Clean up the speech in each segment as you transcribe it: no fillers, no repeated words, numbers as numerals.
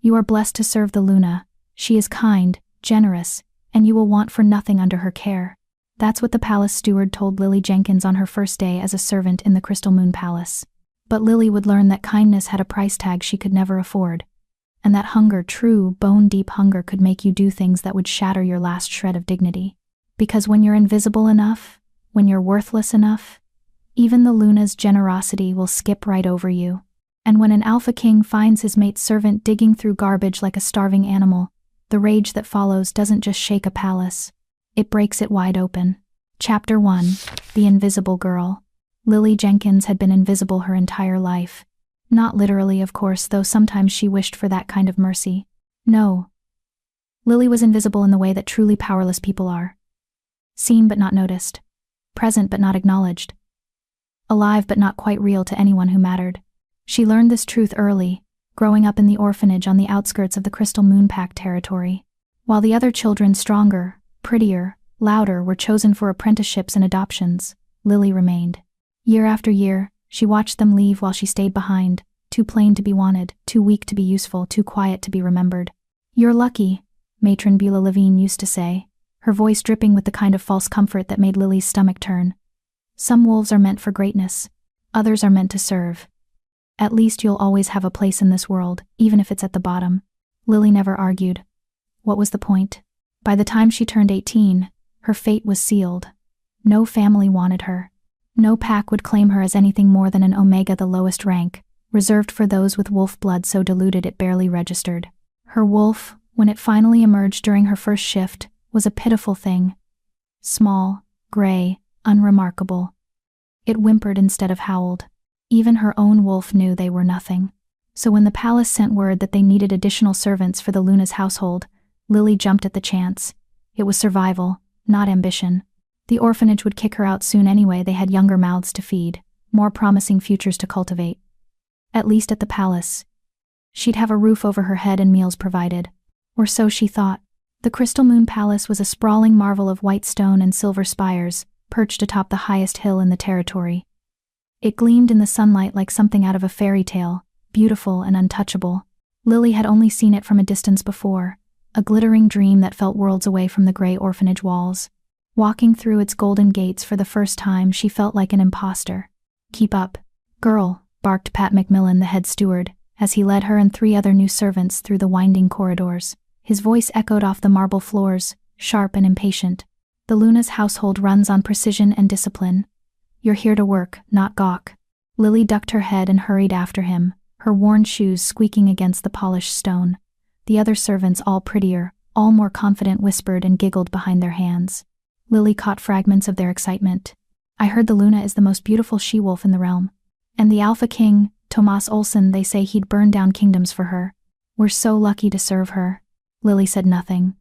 You are blessed to serve the Luna. She is kind, generous, and you will want for nothing under her care." That's what the palace steward told Lily Jenkins on her first day as a servant in the Crystal Moon Palace. But Lily would learn that kindness had a price tag she could never afford. And that hunger, true, bone-deep hunger, could make you do things that would shatter your last shred of dignity. Because when you're invisible enough, when you're worthless enough, even the Luna's generosity will skip right over you. And when an Alpha King finds his mate's servant digging through garbage like a starving animal, the rage that follows doesn't just shake a palace. It breaks it wide open. Chapter 1. The Invisible Girl. Lily Jenkins had been invisible her entire life. Not literally, of course, though sometimes she wished for that kind of mercy. No. Lily was invisible in the way that truly powerless people are. Seen but not noticed. Present but not acknowledged. Alive but not quite real to anyone who mattered. She learned this truth early, growing up in the orphanage on the outskirts of the Crystal Moonpack territory. While the other children, stronger, prettier, louder, were chosen for apprenticeships and adoptions, Lily remained. Year after year, she watched them leave while she stayed behind, too plain to be wanted, too weak to be useful, too quiet to be remembered. "You're lucky," Matron Beulah Levine used to say, her voice dripping with the kind of false comfort that made Lily's stomach turn. "Some wolves are meant for greatness. Others are meant to serve. At least you'll always have a place in this world, even if it's at the bottom." Lily never argued. What was the point? By the time she turned 18, her fate was sealed. No family wanted her. No pack would claim her as anything more than an Omega, the lowest rank, reserved for those with wolf blood so diluted it barely registered. Her wolf, when it finally emerged during her first shift, was a pitiful thing. Small, gray, unremarkable. It whimpered instead of howled. Even her own wolf knew they were nothing. So when the palace sent word that they needed additional servants for the Luna's household, Lily jumped at the chance. It was survival, not ambition. The orphanage would kick her out soon anyway. They had younger mouths to feed, more promising futures to cultivate. At least at the palace. She'd have a roof over her head and meals provided. Or so she thought. The Crystal Moon Palace was a sprawling marvel of white stone and silver spires, perched atop the highest hill in the territory. It gleamed in the sunlight like something out of a fairy tale, beautiful and untouchable. Lily had only seen it from a distance before, a glittering dream that felt worlds away from the gray orphanage walls. Walking through its golden gates for the first time, she felt like an imposter. "Keep up, girl," barked Pat McMillan, the head steward, as he led her and 3 other new servants through the winding corridors. His voice echoed off the marble floors, sharp and impatient. "The Luna's household runs on precision and discipline. You're here to work, not gawk." Lily ducked her head and hurried after him, her worn shoes squeaking against the polished stone. The other servants, all prettier, all more confident, whispered and giggled behind their hands. Lily caught fragments of their excitement. "I heard the Luna is the most beautiful she-wolf in the realm. And the Alpha King, Tomas Olsen, they say he'd burn down kingdoms for her. We're so lucky to serve her." Lily said nothing.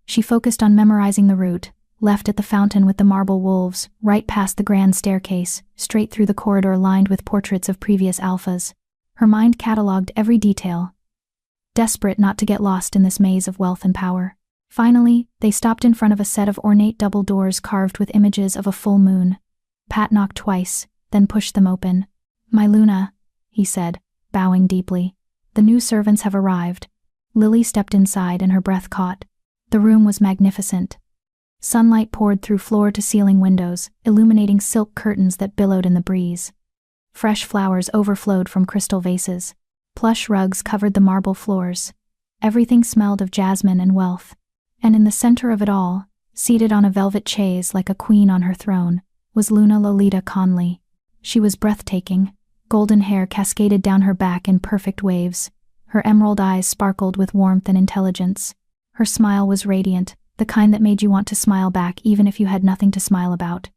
She focused on memorizing the route, left at the fountain with the marble wolves, right past the grand staircase, straight through the corridor lined with portraits of previous alphas. Her mind catalogued every detail, desperate not to get lost in this maze of wealth and power. Finally, they stopped in front of a set of ornate double doors carved with images of a full moon. Pat knocked twice, then pushed them open. "My Luna," he said, bowing deeply. "The new servants have arrived." Lily stepped inside and her breath caught. The room was magnificent. Sunlight poured through floor-to-ceiling windows, illuminating silk curtains that billowed in the breeze. Fresh flowers overflowed from crystal vases. Plush rugs covered the marble floors. Everything smelled of jasmine and wealth. And in the center of it all, seated on a velvet chaise like a queen on her throne, was Luna Lolita Conley. She was breathtaking. Golden hair cascaded down her back in perfect waves. Her emerald eyes sparkled with warmth and intelligence. Her smile was radiant, the kind that made you want to smile back even if you had nothing to smile about.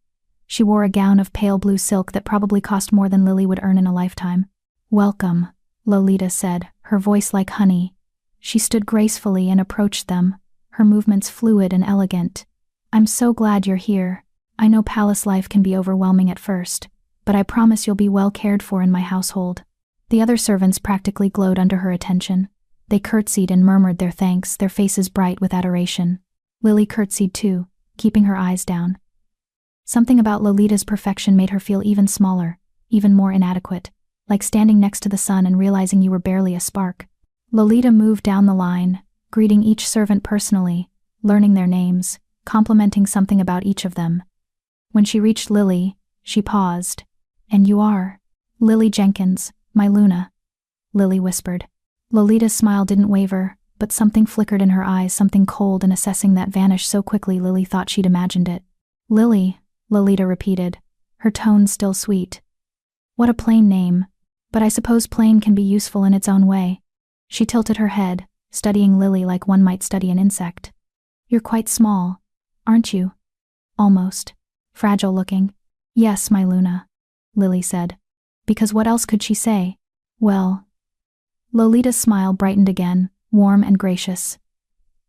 She wore a gown of pale blue silk that probably cost more than Lily would earn in a lifetime. "Welcome," Lolita said, her voice like honey. She stood gracefully and approached them, her movements fluid and elegant. "I'm so glad you're here. I know palace life can be overwhelming at first, but I promise you'll be well cared for in my household." The other servants practically glowed under her attention. They curtsied and murmured their thanks, their faces bright with adoration. Lily curtsied too, keeping her eyes down. Something about Lolita's perfection made her feel even smaller, even more inadequate, like standing next to the sun and realizing you were barely a spark. Lolita moved down the line, greeting each servant personally, learning their names, complimenting something about each of them. When she reached Lily, she paused. "And you are?" "Lily Jenkins, my Luna," Lily whispered. Lolita's smile didn't waver, but something flickered in her eyes, something cold and assessing that vanished so quickly Lily thought she'd imagined it. "Lily," Lolita repeated, her tone still sweet. "What a plain name, but I suppose plain can be useful in its own way." She tilted her head, studying Lily like one might study an insect. "You're quite small, aren't you? Almost. Fragile looking." "Yes, my Luna," Lily said. Because what else could she say? "Well." Lolita's smile brightened again, warm and gracious.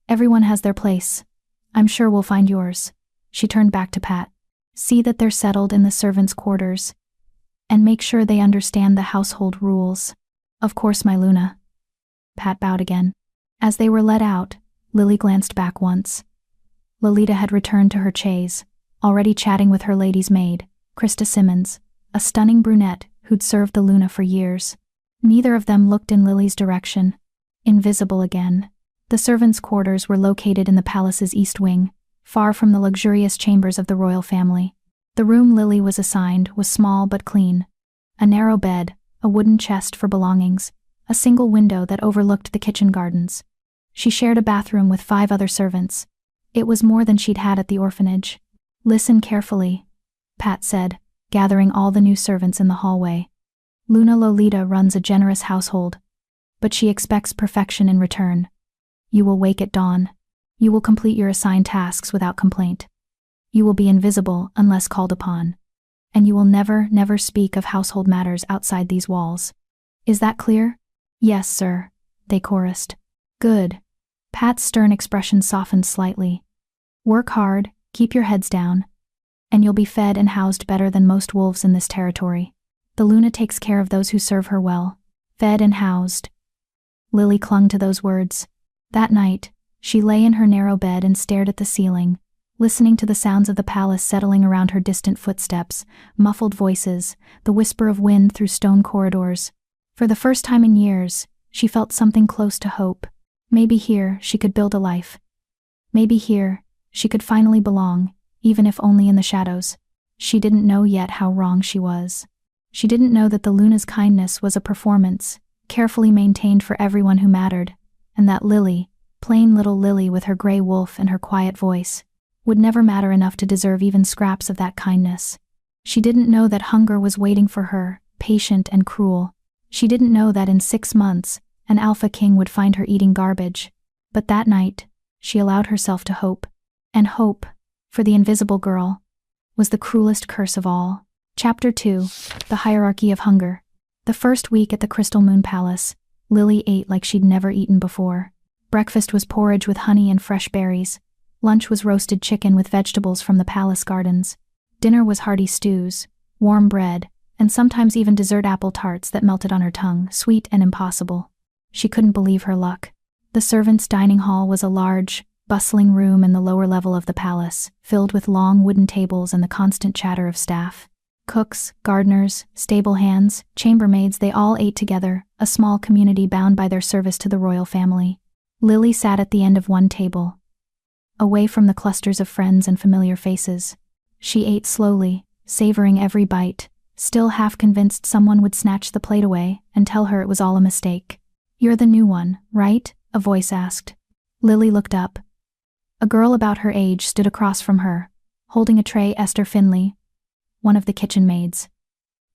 "Everyone has their place. I'm sure we'll find yours." She turned back to Pat. "See that they're settled in the servants' quarters. And make sure they understand the household rules." "Of course, my Luna." Pat bowed again. As they were let out, Lily glanced back once. Lolita had returned to her chaise, already chatting with her lady's maid, Krista Simmons, a stunning brunette who'd served the Luna for years. Neither of them looked in Lily's direction. Invisible again. The servants' quarters were located in the palace's east wing, far from the luxurious chambers of the royal family. The room Lily was assigned was small but clean. A narrow bed, a wooden chest for belongings, a single window that overlooked the kitchen gardens. She shared a bathroom with 5 other servants. It was more than she'd had at the orphanage. "Listen carefully," Pat said, gathering all the new servants in the hallway. "Luna Lolita runs a generous household, but she expects perfection in return. You will wake at dawn. You will complete your assigned tasks without complaint. You will be invisible unless called upon. And you will never speak of household matters outside these walls. Is that clear?" "Yes, sir," they chorused. "Good." Pat's stern expression softened slightly. "Work hard, keep your heads down, and you'll be fed and housed better than most wolves in this territory. The Luna takes care of those who serve her well. Fed and housed." Lily clung to those words. That night, she lay in her narrow bed and stared at the ceiling, listening to the sounds of the palace settling around her, distant footsteps, muffled voices, the whisper of wind through stone corridors. For the first time in years, she felt something close to hope. Maybe here she could build a life. Maybe here she could finally belong, even if only in the shadows. She didn't know yet how wrong she was. She didn't know that the Luna's kindness was a performance, carefully maintained for everyone who mattered, and that Lily, plain little Lily with her gray wolf and her quiet voice, would never matter enough to deserve even scraps of that kindness. She didn't know that hunger was waiting for her, patient and cruel. She didn't know that in 6 months, an Alpha King would find her eating garbage. But that night, she allowed herself to hope. And hope, for the invisible girl, was the cruelest curse of all. Chapter 2, The Hierarchy of Hunger. The first week at the Crystal Moon Palace, Lily ate like she'd never eaten before. Breakfast was porridge with honey and fresh berries. Lunch was roasted chicken with vegetables from the palace gardens. Dinner was hearty stews, warm bread, and sometimes even dessert apple tarts that melted on her tongue, sweet and impossible. She couldn't believe her luck. The servants' dining hall was a large, bustling room in the lower level of the palace, filled with long wooden tables and the constant chatter of staff. Cooks, gardeners, stable hands, chambermaids, they all ate together, a small community bound by their service to the royal family. Lily sat at the end of one table, away from the clusters of friends and familiar faces. She ate slowly, savoring every bite, still half convinced someone would snatch the plate away and tell her it was all a mistake. "You're the new one, right?" a voice asked. Lily looked up. A girl about her age stood across from her, holding a tray. Esther Finley, one of the kitchen maids.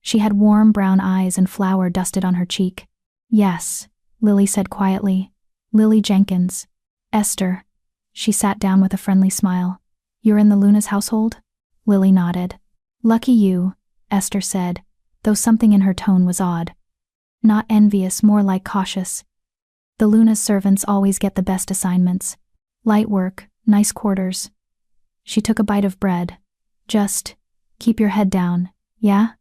She had warm brown eyes and flour dusted on her cheek. "Yes," Lily said quietly. "Lily Jenkins." "Esther." She sat down with a friendly smile. "You're in the Luna's household?" Lily nodded. "Lucky you," Esther said, though something in her tone was odd. Not envious, more like cautious. "The Luna's servants always get the best assignments. Light work, nice quarters." She took a bite of bread. "Just keep your head down, yeah?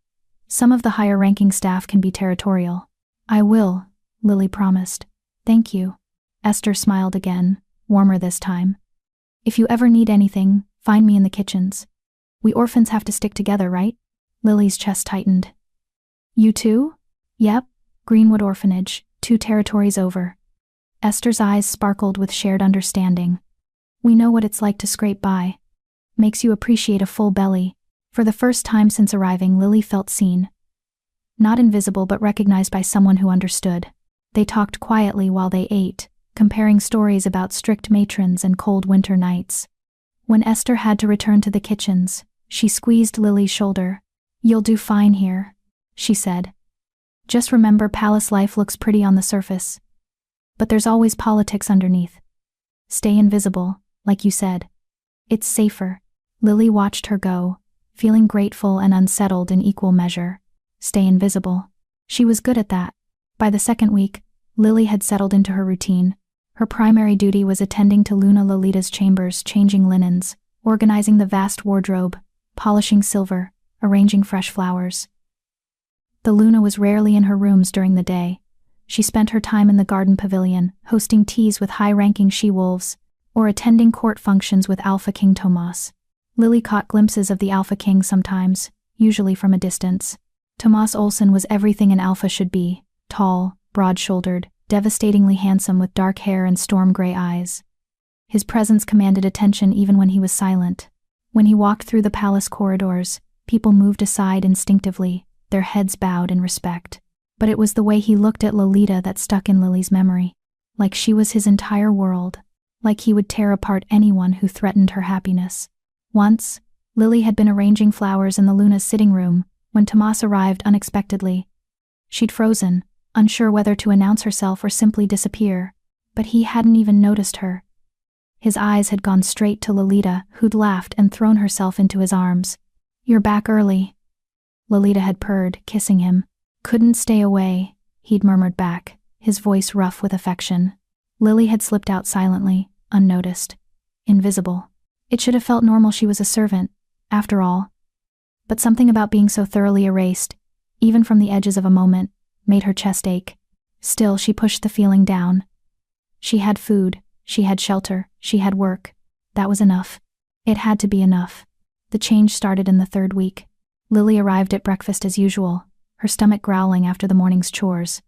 Some of the higher-ranking staff can be territorial." "I will," Lily promised. "Thank you." Esther smiled again, warmer this time. "If you ever need anything, find me in the kitchens. We orphans have to stick together, right?" Lily's chest tightened. "You too?" "Yep, Greenwood Orphanage, 2 territories over." Esther's eyes sparkled with shared understanding. We know what it's like to scrape by. Makes you appreciate a full belly. For the first time since arriving, Lily felt seen. Not invisible, but recognized by someone who understood. They talked quietly while they ate, comparing stories about strict matrons and cold winter nights. When Esther had to return to the kitchens, she squeezed Lily's shoulder. "You'll do fine here," she said. "Just remember, palace life looks pretty on the surface. But there's always politics underneath. Stay invisible, like you said. It's safer." Lily watched her go, feeling grateful and unsettled in equal measure. Stay invisible. She was good at that. By the second week, Lily had settled into her routine. Her primary duty was attending to Luna Lolita's chambers, changing linens, organizing the vast wardrobe, polishing silver, arranging fresh flowers. The Luna was rarely in her rooms during the day. She spent her time in the garden pavilion, hosting teas with high-ranking she-wolves, or attending court functions with Alphaking Tomas. Lily caught glimpses of the Alphaking sometimes, usually from a distance. Tomas Olsen was everything an alpha should be: tall, broad-shouldered, devastatingly handsome with dark hair and storm-gray eyes. His presence commanded attention even when he was silent. When he walked through the palace corridors, people moved aside instinctively, their heads bowed in respect. But it was the way he looked at Lolita that stuck in Lily's memory. Like she was his entire world. Like he would tear apart anyone who threatened her happiness. Once, Lily had been arranging flowers in the Luna's sitting room when Tomas arrived unexpectedly. She'd frozen, unsure whether to announce herself or simply disappear, but he hadn't even noticed her. His eyes had gone straight to Lolita, who'd laughed and thrown herself into his arms. "You're back early." Lolita had purred, kissing him. "Couldn't stay away," he'd murmured back, his voice rough with affection. Lily had slipped out silently, unnoticed. Invisible. It should have felt normal, she was a servant, after all. But something about being so thoroughly erased, even from the edges of a moment, made her chest ache. Still, she pushed the feeling down. She had food, she had shelter, she had work. That was enough. It had to be enough. The change started in the third week. Lily arrived at breakfast as usual, her stomach growling after the morning's chores.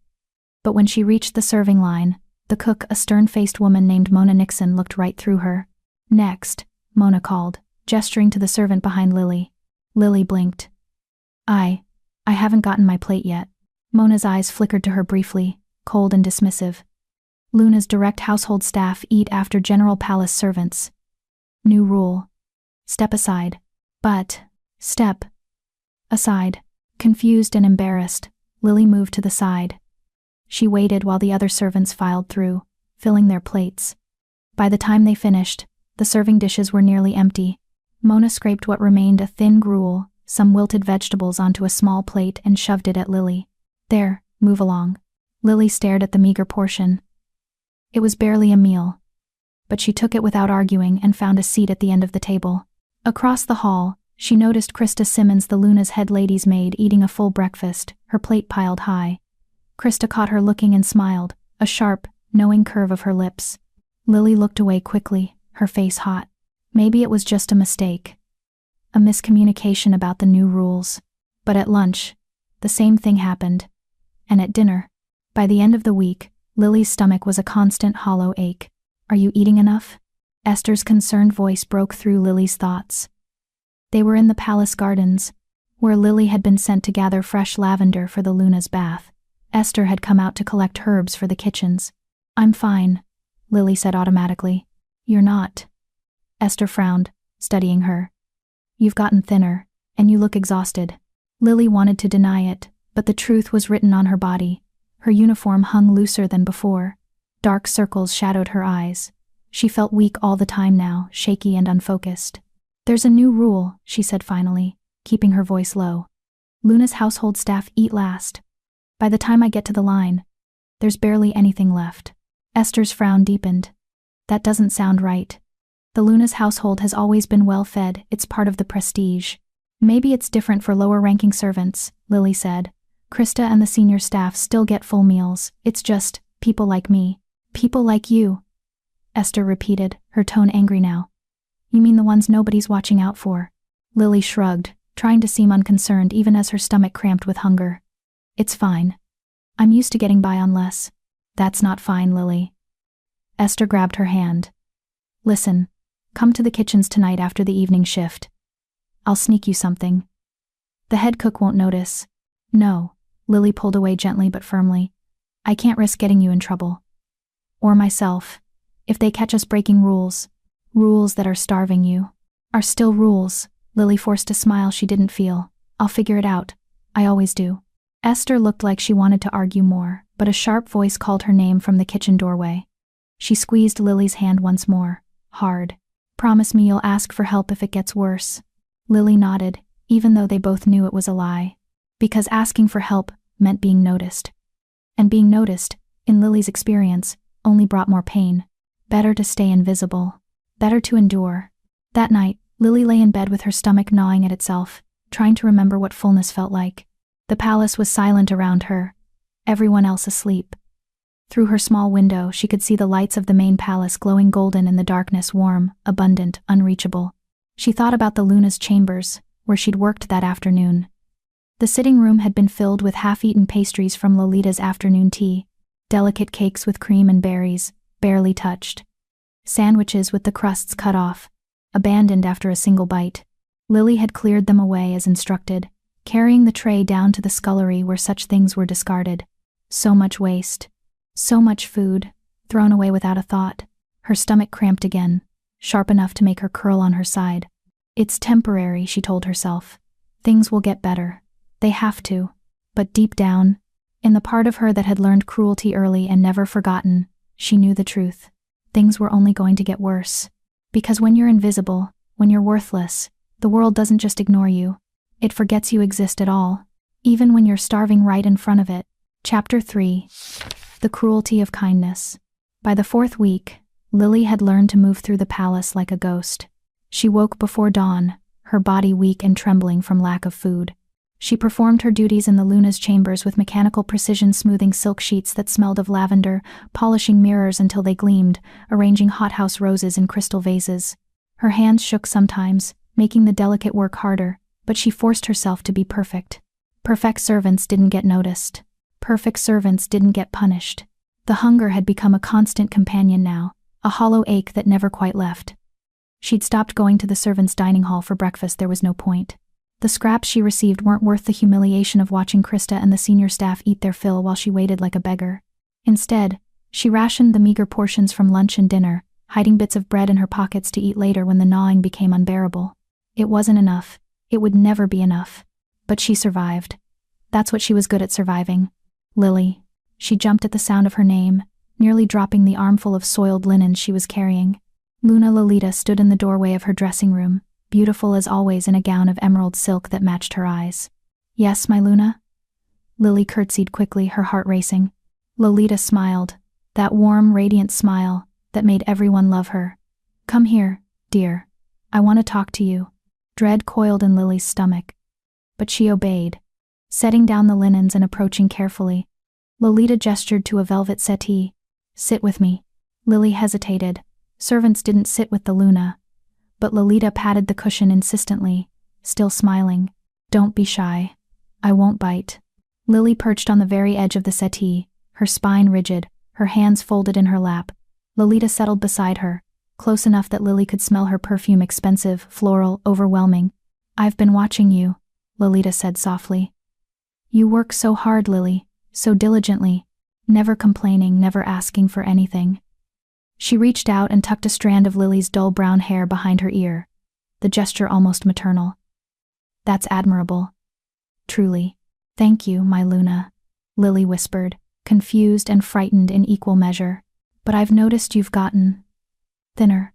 But when she reached the serving line, the cook, a stern-faced woman named Mona Nixon, looked right through her. "Next," Mona called, gesturing to the servant behind Lily. Lily blinked. I haven't gotten my plate yet." Mona's eyes flickered to her briefly, cold and dismissive. Luna's direct household staff eat after general palace servants. New rule. Step aside. But, step aside. Confused and embarrassed, Lily moved to the side. She waited while the other servants filed through, filling their plates. By the time they finished, the serving dishes were nearly empty. Mona scraped what remained, a thin gruel, some wilted vegetables, onto a small plate and shoved it at Lily. "There, move along." Lily stared at the meager portion. It was barely a meal. But she took it without arguing and found a seat at the end of the table. Across the hall, she noticed Krista Simmons, the Luna's head lady's maid, eating a full breakfast, her plate piled high. Krista caught her looking and smiled, a sharp, knowing curve of her lips. Lily looked away quickly, her face hot. Maybe it was just a mistake. A miscommunication about the new rules. But at lunch, the same thing happened. And at dinner. By the end of the week, Lily's stomach was a constant hollow ache. "Are you eating enough?" Esther's concerned voice broke through Lily's thoughts. They were in the palace gardens, where Lily had been sent to gather fresh lavender for the Luna's bath. Esther had come out to collect herbs for the kitchens. "I'm fine," Lily said automatically. "You're not." Esther frowned, studying her. "You've gotten thinner, and you look exhausted." Lily wanted to deny it, but the truth was written on her body. Her uniform hung looser than before. Dark circles shadowed her eyes. She felt weak all the time now, shaky and unfocused. "There's a new rule," she said finally, keeping her voice low. "Luna's household staff eat last. By the time I get to the line, there's barely anything left." Esther's frown deepened. "That doesn't sound right. The Luna's household has always been well fed, it's part of the prestige." "Maybe it's different for lower-ranking servants," Lily said. "Krista and the senior staff still get full meals, it's just, people like me." "People like you," Esther repeated, her tone angry now. "You mean the ones nobody's watching out for?" Lily shrugged, trying to seem unconcerned even as her stomach cramped with hunger. "It's fine. I'm used to getting by on less." "That's not fine, Lily." Esther grabbed her hand. Listen, come to the kitchens tonight after the evening shift. I'll sneak you something. The head cook won't notice. No, Lily pulled away gently but firmly. I can't risk getting you in trouble. Or myself. If they catch us breaking rules that are starving you, are still rules. Lily forced a smile she didn't feel. I'll figure it out. I always do. Esther looked like she wanted to argue more, but a sharp voice called her name from the kitchen doorway. She squeezed Lily's hand once more, hard. Promise me you'll ask for help if it gets worse. Lily nodded, even though they both knew it was a lie. Because asking for help meant being noticed. And being noticed, in Lily's experience, only brought more pain. Better to stay invisible. Better to endure. That night, Lily lay in bed with her stomach gnawing at itself, trying to remember what fullness felt like. The palace was silent around her, everyone else asleep. Through her small window, she could see the lights of the main palace glowing golden in the darkness, warm, abundant, unreachable. She thought about the Luna's chambers, where she'd worked that afternoon. The sitting room had been filled with half-eaten pastries from Lolita's afternoon tea, delicate cakes with cream and berries, barely touched. Sandwiches with the crusts cut off, abandoned after a single bite. Lily had cleared them away as instructed, carrying the tray down to the scullery where such things were discarded. So much waste. So much food, thrown away without a thought. Her stomach cramped again, sharp enough to make her curl on her side. It's temporary, she told herself. Things will get better. They have to. But deep down, in the part of her that had learned cruelty early and never forgotten, she knew the truth. Things were only going to get worse. Because when you're invisible, when you're worthless, the world doesn't just ignore you. It forgets you exist at all, even when you're starving right in front of it. Chapter 3. The Cruelty of Kindness. By the 4th week, Lily had learned to move through the palace like a ghost. She woke before dawn, her body weak and trembling from lack of food. She performed her duties in the Luna's chambers with mechanical precision, smoothing silk sheets that smelled of lavender, polishing mirrors until they gleamed, arranging hothouse roses in crystal vases. Her hands shook sometimes, making the delicate work harder, but she forced herself to be perfect. Perfect servants didn't get noticed. Perfect servants didn't get punished. The hunger had become a constant companion now, a hollow ache that never quite left. She'd stopped going to the servants' dining hall for breakfast. There was no point. The scraps she received weren't worth the humiliation of watching Krista and the senior staff eat their fill while she waited like a beggar. Instead, she rationed the meager portions from lunch and dinner, hiding bits of bread in her pockets to eat later when the gnawing became unbearable. It wasn't enough. It would never be enough. But she survived. That's what she was good at, surviving. Lily. She jumped at the sound of her name, nearly dropping the armful of soiled linen she was carrying. Luna Lolita stood in the doorway of her dressing room, beautiful as always in a gown of emerald silk that matched her eyes. Yes, my Luna? Lily curtsied quickly, her heart racing. Lolita smiled, that warm, radiant smile that made everyone love her. Come here, dear. I want to talk to you. Dread coiled in Lily's stomach. But she obeyed, setting down the linens and approaching carefully. Lolita gestured to a velvet settee. Sit with me. Lily hesitated. Servants didn't sit with the Luna. But Lolita patted the cushion insistently, still smiling. Don't be shy. I won't bite. Lily perched on the very edge of the settee, her spine rigid, her hands folded in her lap. Lolita settled beside her, close enough that Lily could smell her perfume, expensive, floral, overwhelming. I've been watching you, Lolita said softly. You work so hard, Lily, so diligently, never complaining, never asking for anything. She reached out and tucked a strand of Lily's dull brown hair behind her ear, the gesture almost maternal. That's admirable. Truly. Thank you, my Luna, Lily whispered, confused and frightened in equal measure. But I've noticed you've gotten thinner.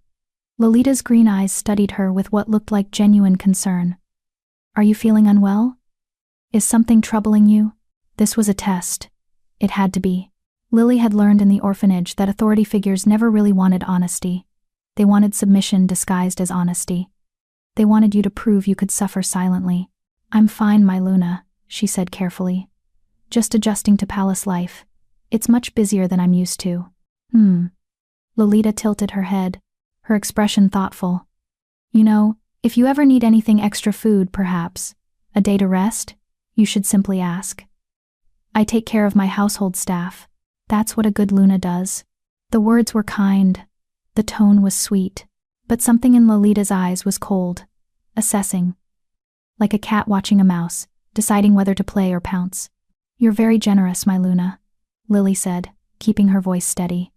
Lolita's green eyes studied her with what looked like genuine concern. Are you feeling unwell? Is something troubling you? This was a test. It had to be. Lily had learned in the orphanage that authority figures never really wanted honesty. They wanted submission disguised as honesty. They wanted you to prove you could suffer silently. I'm fine, my Luna, she said carefully. Just adjusting to palace life. It's much busier than I'm used to. Lolita tilted her head, her expression thoughtful. You know, if you ever need anything extra food, perhaps, a day to rest, you should simply ask. I take care of my household staff. That's what a good Luna does. The words were kind, the tone was sweet, but something in Lolita's eyes was cold, assessing. Like a cat watching a mouse, deciding whether to play or pounce. "You're very generous, my Luna," Lily said, keeping her voice steady.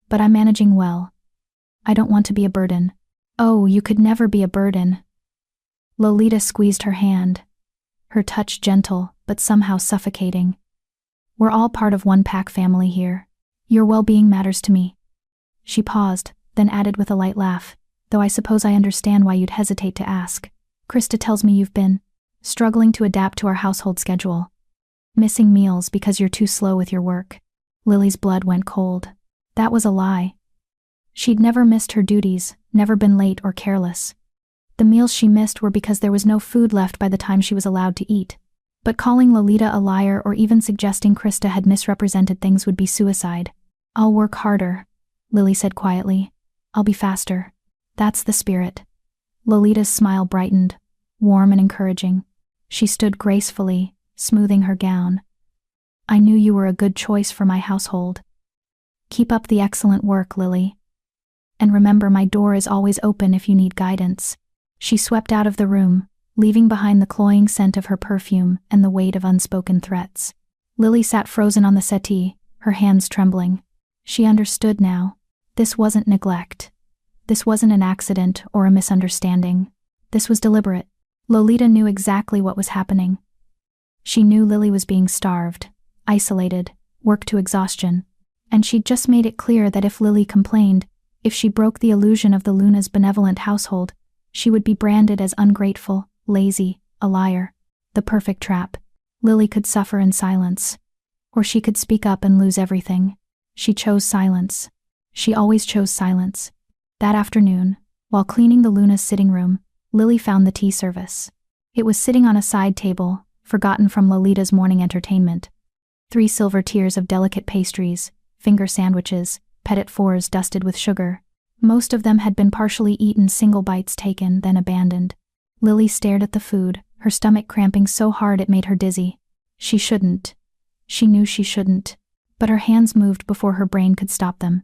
"But I'm managing well. I don't want to be a burden." "Oh, you could never be a burden." Lolita squeezed her hand, her touch gentle but somehow suffocating. "We're all part of one pack family here. Your well-being matters to me." She paused, then added with a light laugh, "Though I suppose I understand why you'd hesitate to ask. Krista tells me you've been struggling to adapt to our household schedule. Missing meals because you're too slow with your work." Lily's blood went cold. That was a lie. She'd never missed her duties, never been late or careless. The meals she missed were because there was no food left by the time she was allowed to eat. But calling Lolita a liar or even suggesting Krista had misrepresented things would be suicide. "I'll work harder," Lily said quietly. "I'll be faster." "That's the spirit." Lolita's smile brightened, warm and encouraging. She stood gracefully, smoothing her gown. "I knew you were a good choice for my household. Keep up the excellent work, Lily. And remember, my door is always open if you need guidance." She swept out of the room, leaving behind the cloying scent of her perfume and the weight of unspoken threats. Lily sat frozen on the settee, her hands trembling. She understood now. This wasn't neglect. This wasn't an accident or a misunderstanding. This was deliberate. Lolita knew exactly what was happening. She knew Lily was being starved, isolated, worked to exhaustion. And she'd just made it clear that if Lily complained, if she broke the illusion of the Luna's benevolent household, she would be branded as ungrateful, lazy, a liar. The perfect trap. Lily could suffer in silence. Or she could speak up and lose everything. She chose silence. She always chose silence. That afternoon, while cleaning the Luna's sitting room, Lily found the tea service. It was sitting on a side table, forgotten from Lolita's morning entertainment. 3 silver tiers of delicate pastries, finger sandwiches, petit fours dusted with sugar. Most of them had been partially eaten, single bites taken, then abandoned. Lily stared at the food, her stomach cramping so hard it made her dizzy. She shouldn't. She knew she shouldn't. But her hands moved before her brain could stop them.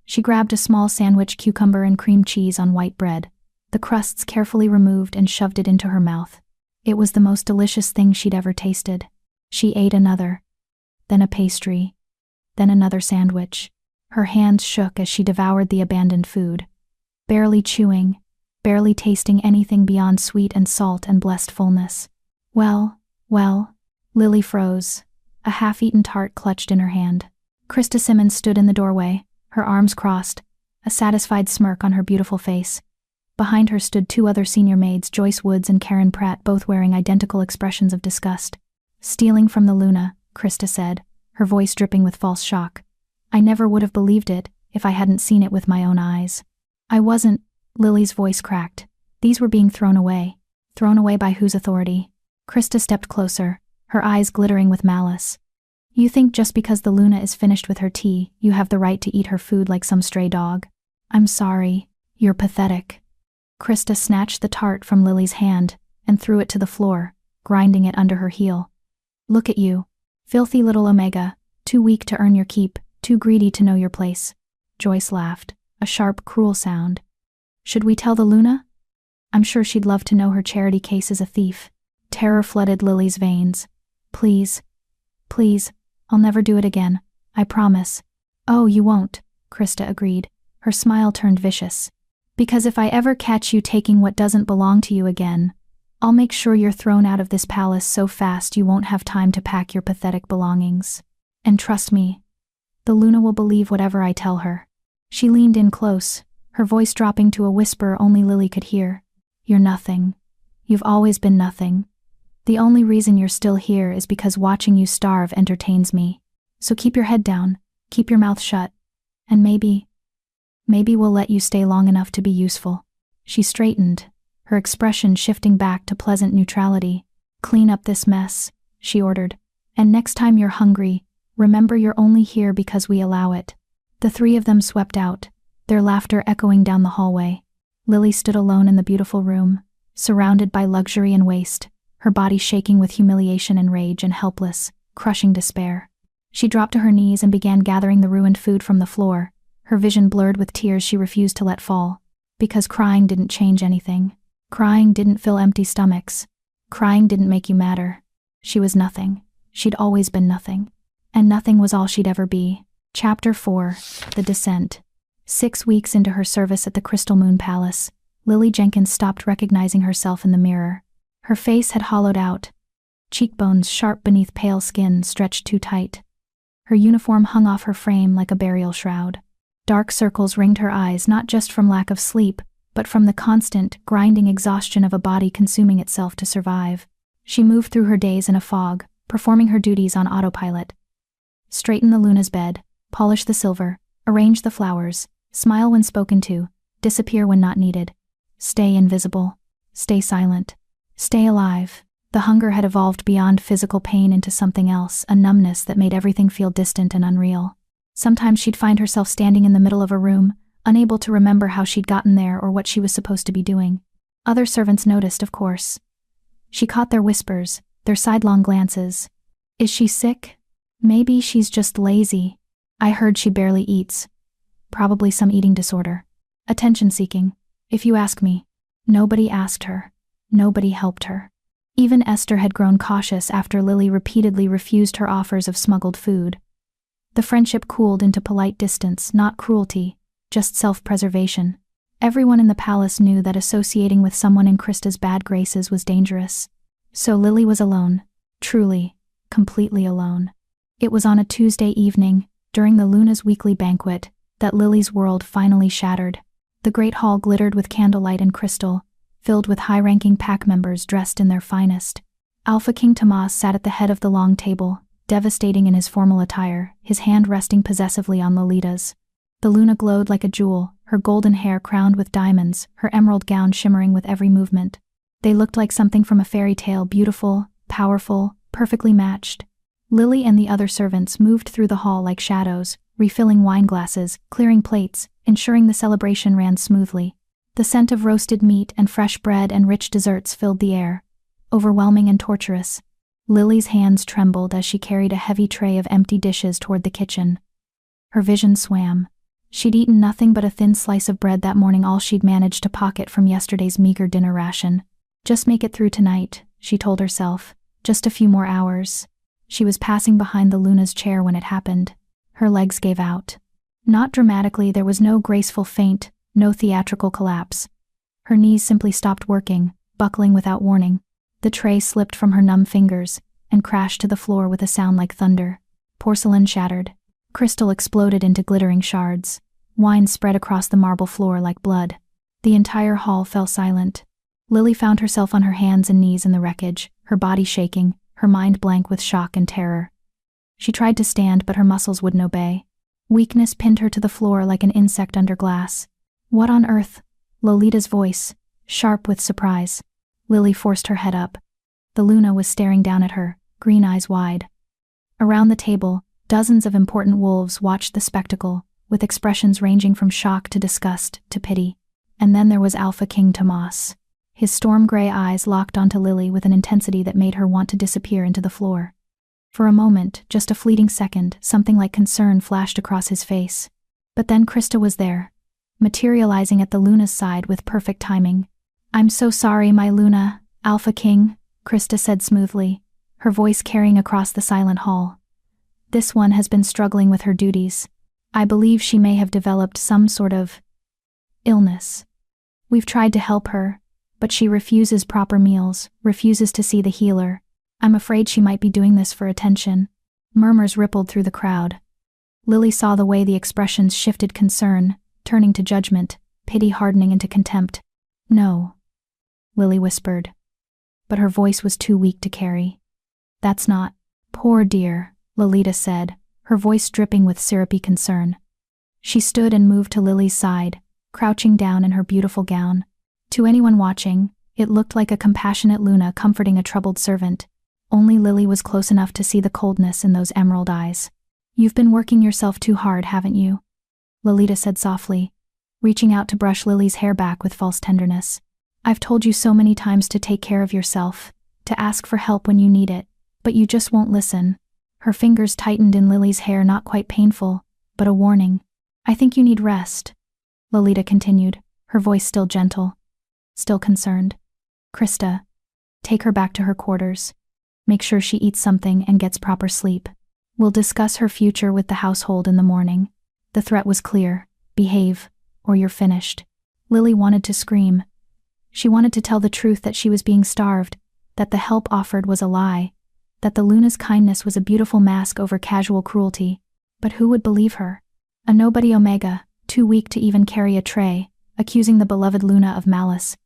She grabbed a small sandwich, cucumber and cream cheese on white bread, the crusts carefully removed, and shoved it into her mouth. It was the most delicious thing she'd ever tasted. She ate another. Then a pastry. Then another sandwich. Her hands shook as she devoured the abandoned food, barely chewing, barely tasting anything beyond sweet and salt and blessed fullness. Well, Lily froze, a half-eaten tart clutched in her hand. Krista Simmons stood in the doorway, her arms crossed, a satisfied smirk on her beautiful face. Behind her stood 2 other senior maids, Joyce Woods and Karen Pratt, both wearing identical expressions of disgust. "Stealing from the Luna," Krista said, her voice dripping with false shock. "I never would have believed it if I hadn't seen it with my own eyes." "I wasn't," Lily's voice cracked. "These were being thrown away." "Thrown away by whose authority?" Krista stepped closer, her eyes glittering with malice. "You think just because the Luna is finished with her tea, you have the right to eat her food like some stray dog? I'm sorry. You're pathetic." Krista snatched the tart from Lily's hand and threw it to the floor, grinding it under her heel. "Look at you. Filthy little Omega, too weak to earn your keep, too greedy to know your place." Joyce laughed, a sharp, cruel sound. "Should we tell the Luna? I'm sure she'd love to know her charity case is a thief." Terror flooded Lily's veins. Please, I'll never do it again. I promise." "Oh, you won't," Krista agreed. Her smile turned vicious. "Because if I ever catch you taking what doesn't belong to you again, I'll make sure you're thrown out of this palace so fast you won't have time to pack your pathetic belongings. And trust me, the Luna will believe whatever I tell her." She leaned in close, her voice dropping to a whisper only Lily could hear. "You're nothing. You've always been nothing. The only reason you're still here is because watching you starve entertains me. So keep your head down, keep your mouth shut, and maybe we'll let you stay long enough to be useful." She straightened, her expression shifting back to pleasant neutrality. "Clean up this mess," she ordered. "And next time you're hungry, remember you're only here because we allow it." The 3 of them swept out, their laughter echoing down the hallway. Lily stood alone in the beautiful room, surrounded by luxury and waste, her body shaking with humiliation and rage and helpless, crushing despair. She dropped to her knees and began gathering the ruined food from the floor, her vision blurred with tears she refused to let fall. Because crying didn't change anything. Crying didn't fill empty stomachs. Crying didn't make you matter. She was nothing. She'd always been nothing. And nothing was all she'd ever be. Chapter 4. The Descent. 6 weeks into her service at the Crystal Moon Palace, Lily Jenkins stopped recognizing herself in the mirror. Her face had hollowed out. Cheekbones sharp beneath pale skin stretched too tight. Her uniform hung off her frame like a burial shroud. Dark circles ringed her eyes not just from lack of sleep, but from the constant, grinding exhaustion of a body consuming itself to survive. She moved through her days in a fog, performing her duties on autopilot. Straighten the Luna's bed, polish the silver, arrange the flowers, smile when spoken to, disappear when not needed. Stay invisible. Stay silent. Stay alive. The hunger had evolved beyond physical pain into something else, a numbness that made everything feel distant and unreal. Sometimes she'd find herself standing in the middle of a room, unable to remember how she'd gotten there or what she was supposed to be doing. Other servants noticed, of course. She caught their whispers, their sidelong glances. Is she sick? Maybe she's just lazy. I heard she barely eats. Probably some eating disorder. Attention-seeking, if you ask me. Nobody asked her. Nobody helped her. Even Esther had grown cautious after Lily repeatedly refused her offers of smuggled food. The friendship cooled into polite distance, not cruelty, just self-preservation. Everyone in the palace knew that associating with someone in Krista's bad graces was dangerous. So Lily was alone. Truly, completely alone. It was on a Tuesday evening, during the Luna's weekly banquet, that Lily's world finally shattered. The great hall glittered with candlelight and crystal, filled with high-ranking pack members dressed in their finest. Alphaking Tomas sat at the head of the long table, devastating in his formal attire, his hand resting possessively on Lolita's. The Luna glowed like a jewel, her golden hair crowned with diamonds, her emerald gown shimmering with every movement. They looked like something from a fairy tale, beautiful, powerful, perfectly matched. Lily and the other servants moved through the hall like shadows, refilling wine glasses, clearing plates, ensuring the celebration ran smoothly. The scent of roasted meat and fresh bread and rich desserts filled the air, overwhelming and torturous. Lily's hands trembled as she carried a heavy tray of empty dishes toward the kitchen. Her vision swam. She'd eaten nothing but a thin slice of bread that morning, all she'd managed to pocket from yesterday's meager dinner ration. Just make it through tonight, she told herself. Just a few more hours. She was passing behind the Luna's chair when it happened. Her legs gave out. Not dramatically, there was no graceful faint, no theatrical collapse. Her knees simply stopped working, buckling without warning. The tray slipped from her numb fingers and crashed to the floor with a sound like thunder. Porcelain shattered. Crystal exploded into glittering shards. Wine spread across the marble floor like blood. The entire hall fell silent. Lily found herself on her hands and knees in the wreckage, her body shaking, her mind blank with shock and terror. She tried to stand, but her muscles wouldn't obey. Weakness pinned her to the floor like an insect under glass. What on earth? Lolita's voice, sharp with surprise. Lily forced her head up. The Luna was staring down at her, green eyes wide. Around the table, dozens of important wolves watched the spectacle, with expressions ranging from shock to disgust to pity. And then there was Alphaking Tomas. His storm-gray eyes locked onto Lily with an intensity that made her want to disappear into the floor. For a moment, just a fleeting second, something like concern flashed across his face. But then Krista was there, materializing at the Luna's side with perfect timing. "I'm so sorry, my Luna, Alphaking," Krista said smoothly, her voice carrying across the silent hall. "This one has been struggling with her duties. I believe she may have developed some sort of illness. We've tried to help her, but she refuses proper meals, refuses to see the healer. I'm afraid she might be doing this for attention." Murmurs rippled through the crowd. Lily saw the way the expressions shifted: concern, turning to judgment, pity hardening into contempt. "No," Lily whispered. But her voice was too weak to carry. "That's not." "Poor dear," Lolita said, her voice dripping with syrupy concern. She stood and moved to Lily's side, crouching down in her beautiful gown. To anyone watching, it looked like a compassionate Luna comforting a troubled servant. Only Lily was close enough to see the coldness in those emerald eyes. "You've been working yourself too hard, haven't you?" Lolita said softly, reaching out to brush Lily's hair back with false tenderness. "I've told you so many times to take care of yourself, to ask for help when you need it, but you just won't listen. Her fingers tightened in Lily's hair, not quite painful, but a warning. "I think you need rest," Lolita continued, her voice still gentle, still concerned. "Krista, take her back to her quarters. Make sure she eats something and gets proper sleep. We'll discuss her future with the household in the morning." The threat was clear: behave, or you're finished. Lily wanted to scream. She wanted to tell the truth, that she was being starved, that the help offered was a lie, that the Luna's kindness was a beautiful mask over casual cruelty. But who would believe her? A nobody Omega, too weak to even carry a tray, accusing the beloved Luna of malice.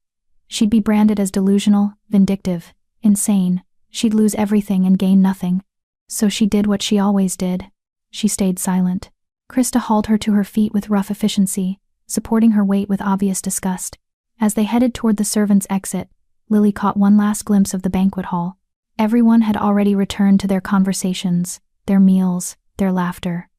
She'd be branded as delusional, vindictive, insane. She'd lose everything and gain nothing. So she did what she always did. She stayed silent. Krista hauled her to her feet with rough efficiency, supporting her weight with obvious disgust. As they headed toward the servants' exit, Lily caught one last glimpse of the banquet hall. Everyone had already returned to their conversations, their meals, their laughter.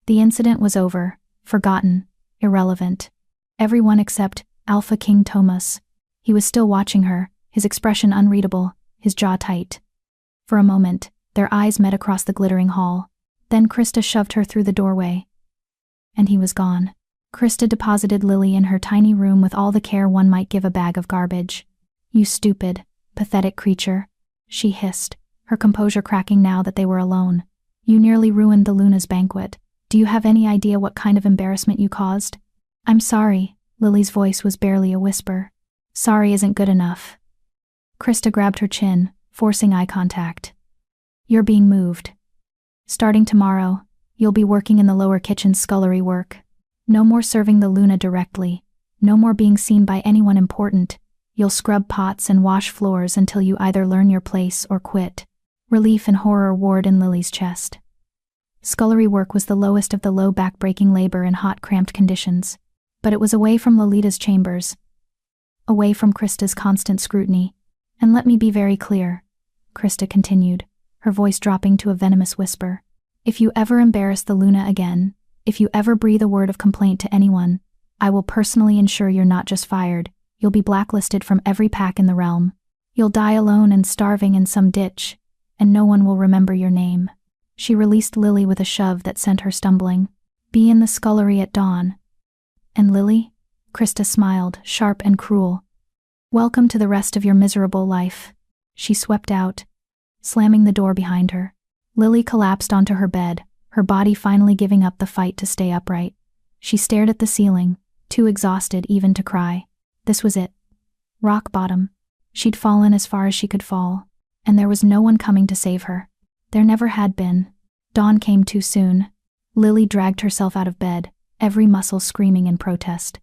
The incident was over, forgotten, irrelevant. Everyone except Alphaking Thomas. He was still watching her, his expression unreadable, his jaw tight. For a moment, their eyes met across the glittering hall. Then Krista shoved her through the doorway. And he was gone. Krista deposited Lily in her tiny room with all the care one might give a bag of garbage. "You stupid, pathetic creature," she hissed, her composure cracking now that they were alone. "You nearly ruined the Luna's banquet. Do you have any idea what kind of embarrassment you caused?" "I'm sorry," Lily's voice was barely a whisper. "Sorry isn't good enough." Krista grabbed her chin, forcing eye contact. "You're being moved. Starting tomorrow, you'll be working in the lower kitchen scullery work. No more serving the Luna directly. No more being seen by anyone important. You'll scrub pots and wash floors until you either learn your place or quit." Relief and horror warred in Lily's chest. Scullery work was the lowest of the low back-breaking labor in hot, cramped conditions. But it was away from Lolita's chambers. Away from Krista's constant scrutiny. "And let me be very clear," Krista continued, her voice dropping to a venomous whisper. "If you ever embarrass the Luna again, if you ever breathe a word of complaint to anyone, I will personally ensure you're not just fired, you'll be blacklisted from every pack in the realm. You'll die alone and starving in some ditch, and no one will remember your name." She released Lily with a shove that sent her stumbling. "Be in the scullery at dawn." "And Lily?" Krista smiled, sharp and cruel. "Welcome to the rest of your miserable life." She swept out, slamming the door behind her. Lily collapsed onto her bed, her body finally giving up the fight to stay upright. She stared at the ceiling, too exhausted even to cry. This was it. Rock bottom. She'd fallen as far as she could fall, and there was no one coming to save her. There never had been. Dawn came too soon. Lily dragged herself out of bed, every muscle screaming in protest.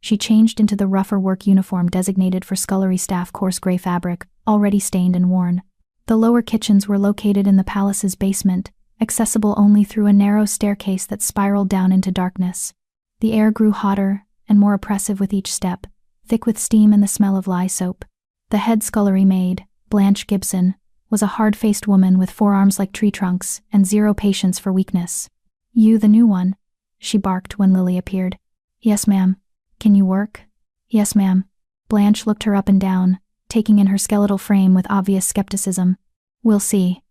She changed into the rougher work uniform designated for scullery staff, coarse gray fabric, already stained and worn. The lower kitchens were located in the palace's basement, accessible only through a narrow staircase that spiraled down into darkness. The air grew hotter and more oppressive with each step, thick with steam and the smell of lye soap. The head scullery maid, Blanche Gibson, was a hard-faced woman with forearms like tree trunks and zero patience for weakness. "You the new one?" she barked when Lily appeared. "Yes, ma'am." "Can you work?" "Yes, ma'am." Blanche looked her up and down, taking in her skeletal frame with obvious skepticism. "We'll see.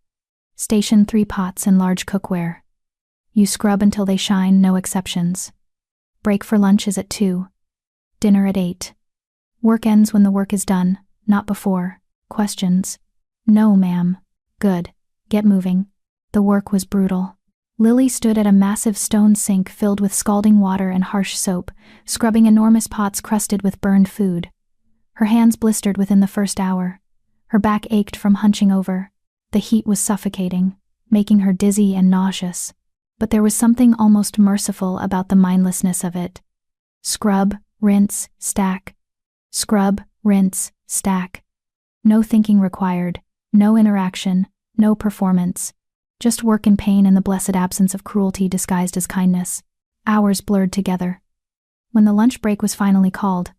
Station 3 pots and large cookware. You scrub until they shine, no exceptions. Break for lunch is at 2. Dinner at 8. Work ends when the work is done, not before. Questions?" "No, ma'am." "Good. Get moving." The work was brutal. Lily stood at a massive stone sink filled with scalding water and harsh soap, scrubbing enormous pots crusted with burned food. Her hands blistered within the first hour. Her back ached from hunching over. The heat was suffocating, making her dizzy and nauseous. But there was something almost merciful about the mindlessness of it. Scrub, rinse, stack. Scrub, rinse, stack. No thinking required, no interaction, no performance. Just work and pain in the blessed absence of cruelty disguised as kindness. Hours blurred together. When the lunch break was finally called,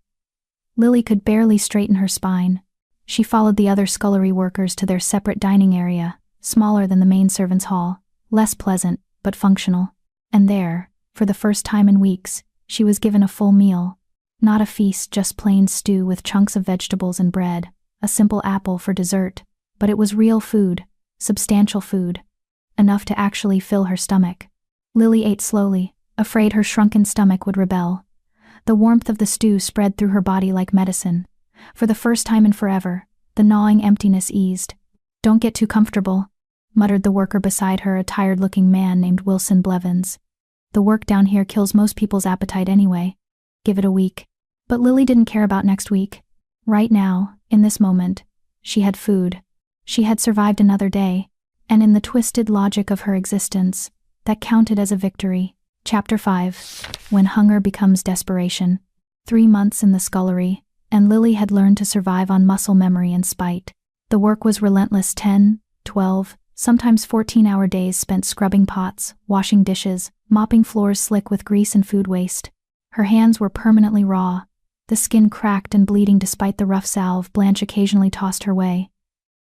Lily could barely straighten her spine. She followed the other scullery workers to their separate dining area, smaller than the main servants' hall, less pleasant, but functional. And there, for the first time in weeks, she was given a full meal. Not a feast, just plain stew with chunks of vegetables and bread, a simple apple for dessert. But it was real food, substantial food. enough to actually fill her stomach. Lily ate slowly, afraid her shrunken stomach would rebel. The warmth of the stew spread through her body like medicine. For the first time in forever, the gnawing emptiness eased. "Don't get too comfortable," muttered the worker beside her, a tired-looking man named Wilson Blevins. "The work down here kills most people's appetite anyway. Give it a week." But Lily didn't care about next week. Right now, in this moment, she had food. She had survived another day, and in the twisted logic of her existence, that counted as a victory. Chapter 5. When Hunger Becomes Desperation. 3 months in the scullery, and Lily had learned to survive on muscle memory and spite. The work was relentless. 10, 12, sometimes 14-hour days spent scrubbing pots, washing dishes, mopping floors slick with grease and food waste. Her hands were permanently raw, the skin cracked and bleeding despite the rough salve Blanche occasionally tossed her way.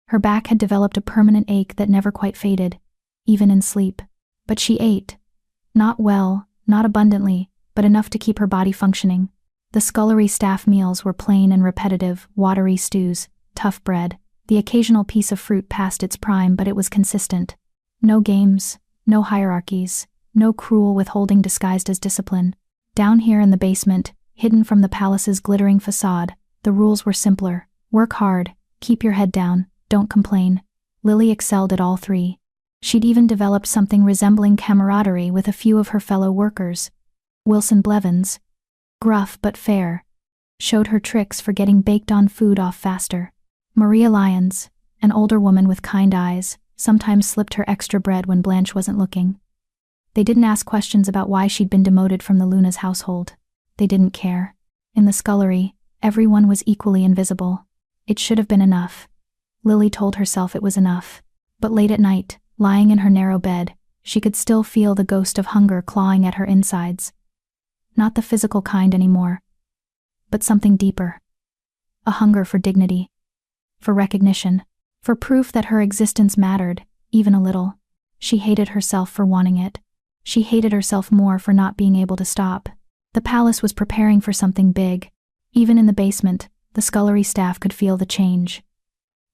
Her back had developed a permanent ache that never quite faded, even in sleep. But she ate. Not well, not abundantly, but enough to keep her body functioning. The scullery staff meals were plain and repetitive, watery stews, tough bread, the occasional piece of fruit past its prime, but it was consistent. No games, no hierarchies, no cruel withholding disguised as discipline. Down here in the basement, hidden from the palace's glittering facade, the rules were simpler. Work hard, keep your head down, don't complain. Lily excelled at all three. She'd even developed something resembling camaraderie with a few of her fellow workers. Wilson Blevins, gruff but fair, showed her tricks for getting baked-on food off faster. Maria Lyons, an older woman with kind eyes, sometimes slipped her extra bread when Blanche wasn't looking. They didn't ask questions about why she'd been demoted from the Luna's household. They didn't care. In the scullery, everyone was equally invisible. It should have been enough. Lily told herself it was enough. But late at night, lying in her narrow bed, she could still feel the ghost of hunger clawing at her insides. Not the physical kind anymore, but something deeper. A hunger for dignity, for recognition, for proof that her existence mattered, even a little. She hated herself for wanting it. She hated herself more for not being able to stop. The palace was preparing for something big. Even in the basement, the scullery staff could feel the change.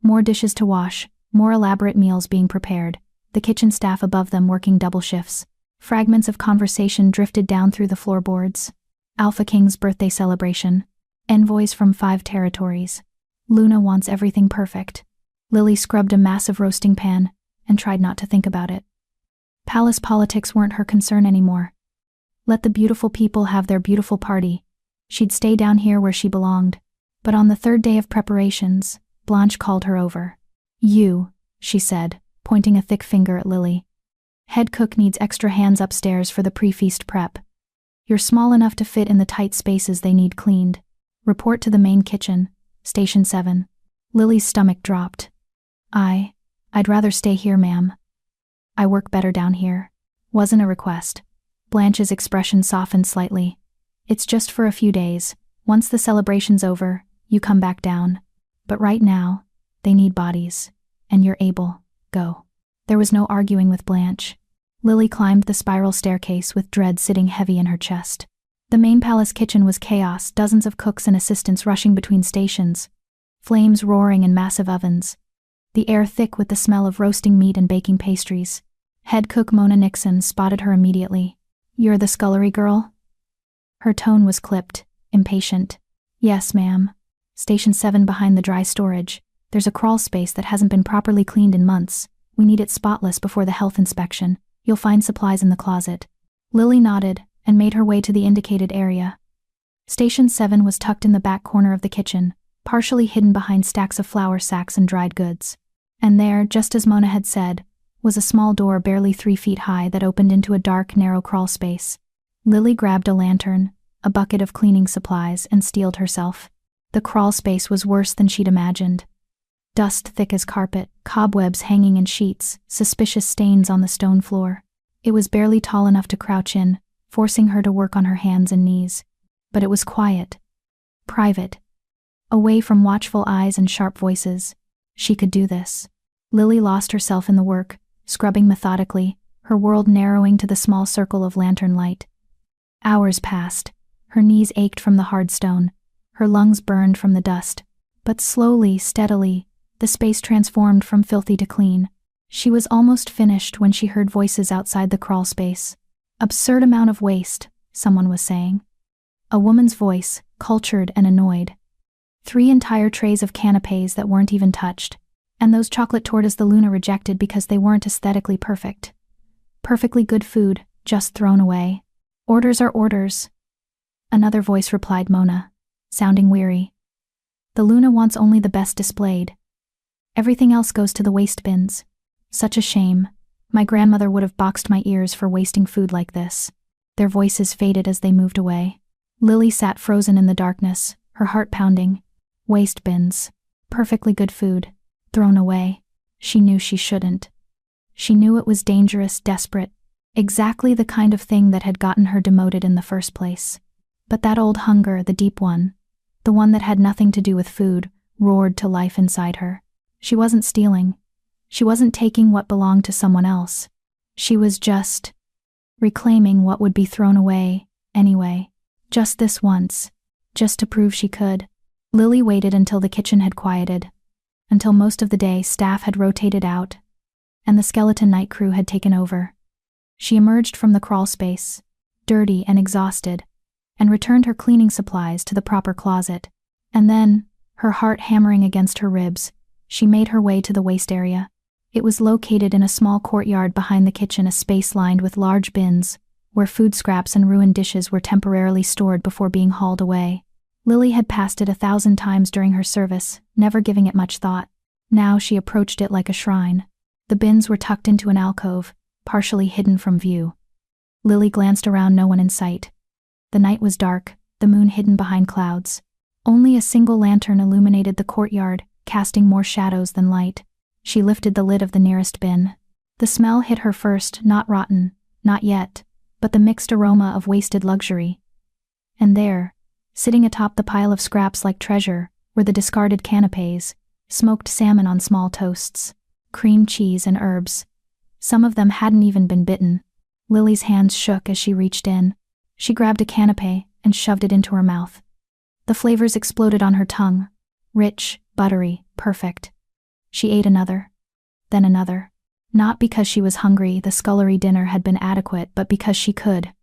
More dishes to wash, more elaborate meals being prepared, the kitchen staff above them working double shifts. Fragments of conversation drifted down through the floorboards. Alphaking's birthday celebration. Envoys from 5 territories. Luna wants everything perfect. Lily scrubbed a massive roasting pan and tried not to think about it. Palace politics weren't her concern anymore. Let the beautiful people have their beautiful party. She'd stay down here where she belonged. But on the 3rd day of preparations, Blanche called her over. "You," she said, pointing a thick finger at Lily. "Head cook needs extra hands upstairs for the pre-feast prep. You're small enough to fit in the tight spaces they need cleaned. Report to the main kitchen, Station 7. Lily's stomach dropped. I'd rather stay here, ma'am. I work better down here." Wasn't a request. Blanche's expression softened slightly. "It's just for a few days. Once the celebration's over, you come back down. But right now, they need bodies. And you're able. Go." There was no arguing with Blanche. Lily climbed the spiral staircase with dread sitting heavy in her chest. The main palace kitchen was chaos, dozens of cooks and assistants rushing between stations. Flames roaring in massive ovens. The air thick with the smell of roasting meat and baking pastries. Head cook Mona Nixon spotted her immediately. "You're the scullery girl?" Her tone was clipped, impatient. "Yes, ma'am. Station 7 behind the dry storage. There's a crawl space that hasn't been properly cleaned in months. We need it spotless before the health inspection. You'll find supplies in the closet." Lily nodded and made her way to the indicated area. Station 7 was tucked in the back corner of the kitchen, partially hidden behind stacks of flour sacks and dried goods. And there, just as Mona had said, was a small door barely 3 feet high that opened into a dark, narrow crawl space. Lily grabbed a lantern, a bucket of cleaning supplies, and steeled herself. The crawl space was worse than she'd imagined. Dust thick as carpet, cobwebs hanging in sheets, suspicious stains on the stone floor. It was barely tall enough to crouch in, forcing her to work on her hands and knees. But it was quiet. Private. Away from watchful eyes and sharp voices. She could do this. Lily lost herself in the work, scrubbing methodically, her world narrowing to the small circle of lantern light. Hours passed. Her knees ached from the hard stone. Her lungs burned from the dust. But slowly, steadily, the space transformed from filthy to clean. She was almost finished when she heard voices outside the crawl space. "Absurd amount of waste," someone was saying. A woman's voice, cultured and annoyed. 3 entire trays of canapés that weren't even touched. And those chocolate tortas the Luna rejected because they weren't aesthetically perfect. Perfectly good food, just thrown away. "Orders are orders." Another voice replied, Mona, sounding weary. "The Luna wants only the best displayed. Everything else goes to the waste bins. Such a shame. My grandmother would have boxed my ears for wasting food like this." Their voices faded as they moved away. Lily sat frozen in the darkness, her heart pounding. Waste bins. Perfectly good food. Thrown away. She knew she shouldn't. She knew it was dangerous, desperate. Exactly the kind of thing that had gotten her demoted in the first place. But that old hunger, the deep one, the one that had nothing to do with food, roared to life inside her. She wasn't stealing. She wasn't taking what belonged to someone else. She was just reclaiming what would be thrown away anyway. Just this once. Just to prove she could. Lily waited until the kitchen had quieted. Until most of the day staff had rotated out, and the skeleton night crew had taken over. She emerged from the crawl space, dirty and exhausted, and returned her cleaning supplies to the proper closet. And then, her heart hammering against her ribs, she made her way to the waste area. It was located in a small courtyard behind the kitchen, a space lined with large bins, where food scraps and ruined dishes were temporarily stored before being hauled away. Lily had passed it 1,000 times during her service, never giving it much thought. Now she approached it like a shrine. The bins were tucked into an alcove, partially hidden from view. Lily glanced around, no one in sight. The night was dark, the moon hidden behind clouds. Only a single lantern illuminated the courtyard, casting more shadows than light. She lifted the lid of the nearest bin. The smell hit her first, not rotten, not yet, but the mixed aroma of wasted luxury. And there, sitting atop the pile of scraps like treasure, were the discarded canapés, smoked salmon on small toasts, cream cheese and herbs. Some of them hadn't even been bitten. Lily's hands shook as she reached in. She grabbed a canapé and shoved it into her mouth. The flavors exploded on her tongue. Rich, buttery, perfect. She ate another. Then another. Not because she was hungry, the scullery dinner had been adequate, but because she could.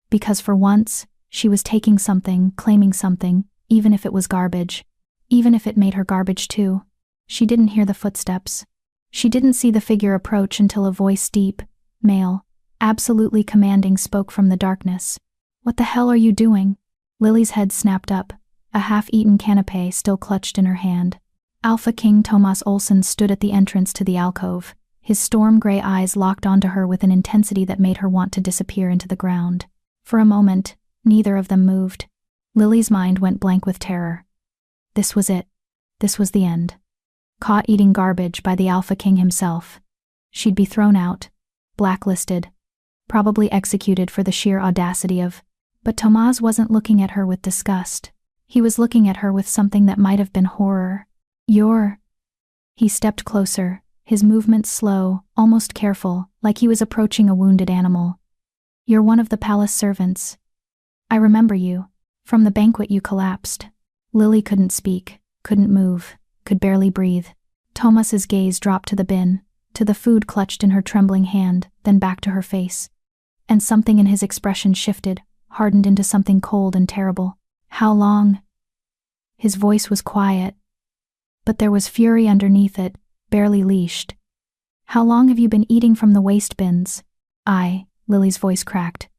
Because for once, she was taking something, claiming something, even if it was garbage. Even if it made her garbage too. She didn't hear the footsteps. She didn't see the figure approach until a voice, deep, male, absolutely commanding, spoke from the darkness. "What the hell are you doing?" Lily's head snapped up, a half-eaten canapé still clutched in her hand. Alphaking Thomas Olsen stood at the entrance to the alcove, his storm-gray eyes locked onto her with an intensity that made her want to disappear into the ground. For a moment, neither of them moved. Lily's mind went blank with terror. This was it. This was the end. Caught eating garbage by the Alphaking himself. She'd be thrown out, blacklisted, probably executed for the sheer audacity of... But Thomas wasn't looking at her with disgust. He was looking at her with something that might have been horror. "You're..." He stepped closer, his movements slow, almost careful, like he was approaching a wounded animal. "You're one of the palace servants. I remember you. From the banquet you collapsed." Lily couldn't speak, couldn't move, could barely breathe. Thomas's gaze dropped to the bin, to the food clutched in her trembling hand, then back to her face. And something in his expression shifted, hardened into something cold and terrible. "How long?" His voice was quiet, but there was fury underneath it, barely leashed. "How long have you been eating from the waste bins?" Lily's voice cracked.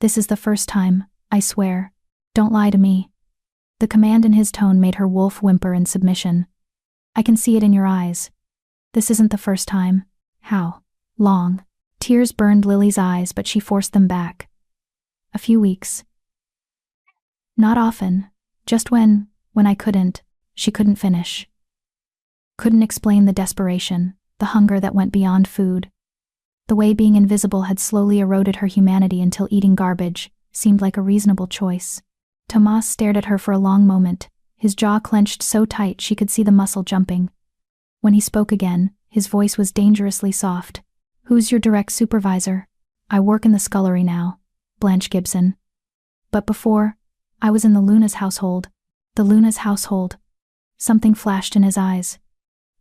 "This is the first time, I swear. Don't lie to me." The command in his tone made her wolf whimper in submission. "I can see it in your eyes. This isn't the first time." "How long?" Tears burned Lily's eyes, but she forced them back. "A few weeks. Not often. Just when I couldn't." She couldn't finish. Couldn't explain the desperation, the hunger that went beyond food. The way being invisible had slowly eroded her humanity until eating garbage seemed like a reasonable choice. Thomas stared at her for a long moment, his jaw clenched so tight she could see the muscle jumping. When he spoke again, his voice was dangerously soft. "Who's your direct supervisor?" "I work in the scullery now. Blanche Gibson. But before, I was in the Luna's household." "The Luna's household." Something flashed in his eyes.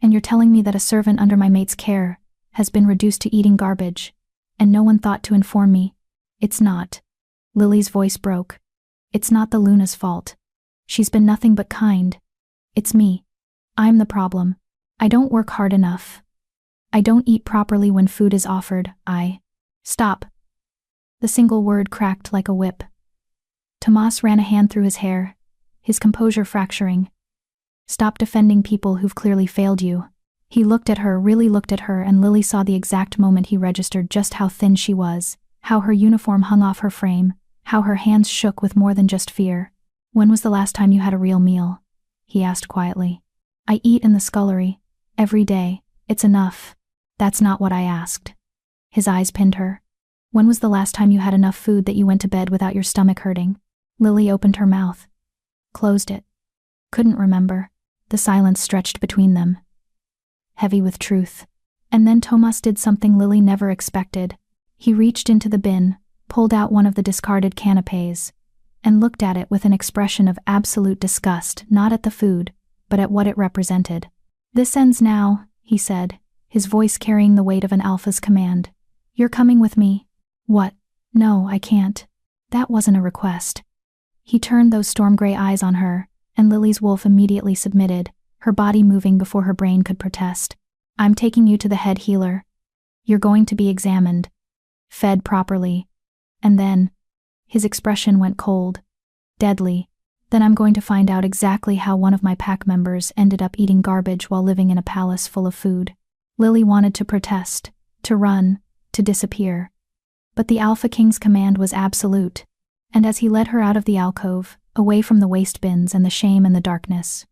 "And you're telling me that a servant under my mate's care has been reduced to eating garbage. And no one thought to inform me. It's not. Lily's voice broke. It's not the Luna's fault. She's been nothing but kind. It's me. I'm the problem. I don't work hard enough. I don't eat properly when food is offered. Stop. The single word cracked like a whip. Tomas ran a hand through his hair, his composure fracturing. Stop defending people who've clearly failed you. He looked at her, really looked at her, and Lily saw the exact moment he registered just how thin she was, how her uniform hung off her frame, how her hands shook with more than just fear. When was the last time you had a real meal? He asked quietly. I eat in the scullery. Every day. It's enough. That's not what I asked. His eyes pinned her. When was the last time you had enough food that you went to bed without your stomach hurting? Lily opened her mouth. Closed it. Couldn't remember. The silence stretched between them, heavy with truth. And then Tomas did something Lily never expected. He reached into the bin, pulled out one of the discarded canapés, and looked at it with an expression of absolute disgust, not at the food, but at what it represented. This ends now, he said, his voice carrying the weight of an alpha's command. You're coming with me. What? No, I can't. That wasn't a request. He turned those storm-gray eyes on her, and Lily's wolf immediately submitted, her body moving before her brain could protest. I'm taking you to the head healer. You're going to be examined, fed properly, and then, his expression went cold, deadly. Then I'm going to find out exactly how one of my pack members ended up eating garbage while living in a palace full of food. Lily wanted to protest, to run, to disappear. But the Alpha King's command was absolute, and as he led her out of the alcove, away from the waste bins and the shame and the darkness,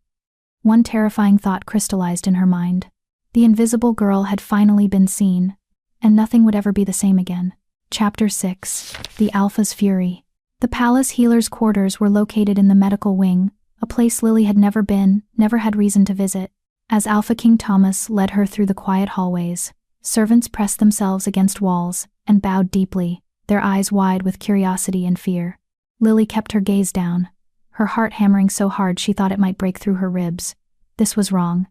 one terrifying thought crystallized in her mind. The invisible girl had finally been seen, and nothing would ever be the same again. Chapter 6. The Alpha's Fury. The palace healer's quarters were located in the medical wing, a place Lily had never been, never had reason to visit. As Alpha King Thomas led her through the quiet hallways, servants pressed themselves against walls and bowed deeply, their eyes wide with curiosity and fear. Lily kept her gaze down, her heart hammering so hard she thought it might break through her ribs. This was wrong.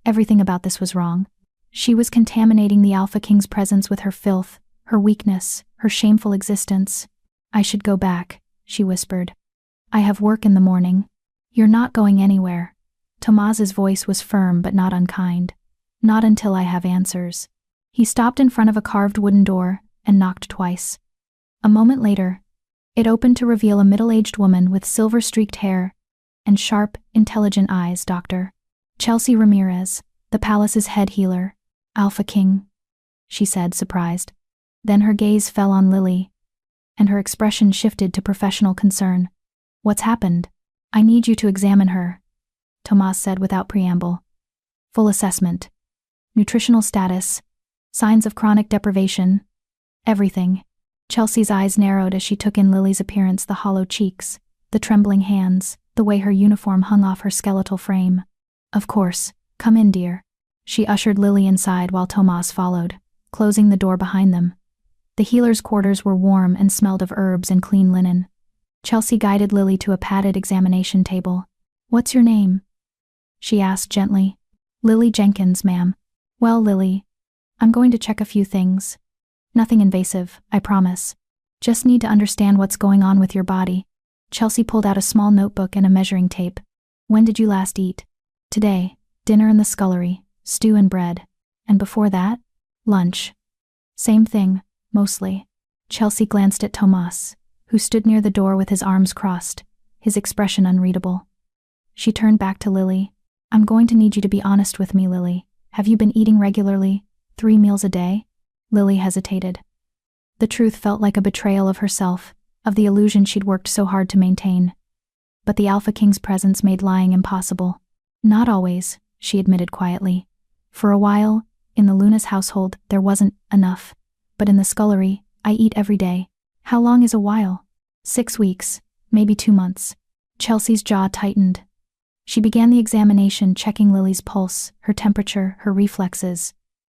Everything about this was wrong. She was contaminating the Alpha King's presence with her filth, her weakness, her shameful existence. I should go back, she whispered. I have work in the morning. You're not going anywhere. Tomas's voice was firm but not unkind. Not until I have answers. He stopped in front of a carved wooden door and knocked twice. A moment later, it opened to reveal a middle-aged woman with silver-streaked hair and sharp, intelligent eyes. Dr. Chelsea Ramirez, the palace's head healer. Alpha King, she said, surprised. Then her gaze fell on Lily, and her expression shifted to professional concern. What's happened? I need you to examine her, Tomas said without preamble. Full assessment. Nutritional status. Signs of chronic deprivation. Everything. Chelsea's eyes narrowed as she took in Lily's appearance, the hollow cheeks, the trembling hands, the way her uniform hung off her skeletal frame. Of course. Come in, dear. She ushered Lily inside while Tomas followed, closing the door behind them. The healer's quarters were warm and smelled of herbs and clean linen. Chelsea guided Lily to a padded examination table. What's your name? She asked gently. Lily Jenkins, ma'am. Well, Lily, I'm going to check a few things. Nothing invasive, I promise. Just need to understand what's going on with your body. Chelsea pulled out a small notebook and a measuring tape. When did you last eat? Today. Dinner in the scullery, stew and bread. And before that? Lunch. Same thing, mostly. Chelsea glanced at Tomas, who stood near the door with his arms crossed, his expression unreadable. She turned back to Lily. I'm going to need you to be honest with me, Lily. Have you been eating regularly, 3 meals a day? Lily hesitated. The truth felt like a betrayal of herself, of the illusion she'd worked so hard to maintain. But the Alpha King's presence made lying impossible. Not always, she admitted quietly. For a while, in the Luna's household, there wasn't enough. But in the scullery, I eat every day. How long is a while? 6 weeks, maybe 2 months. Chelsea's jaw tightened. She began the examination, checking Lily's pulse, her temperature, her reflexes.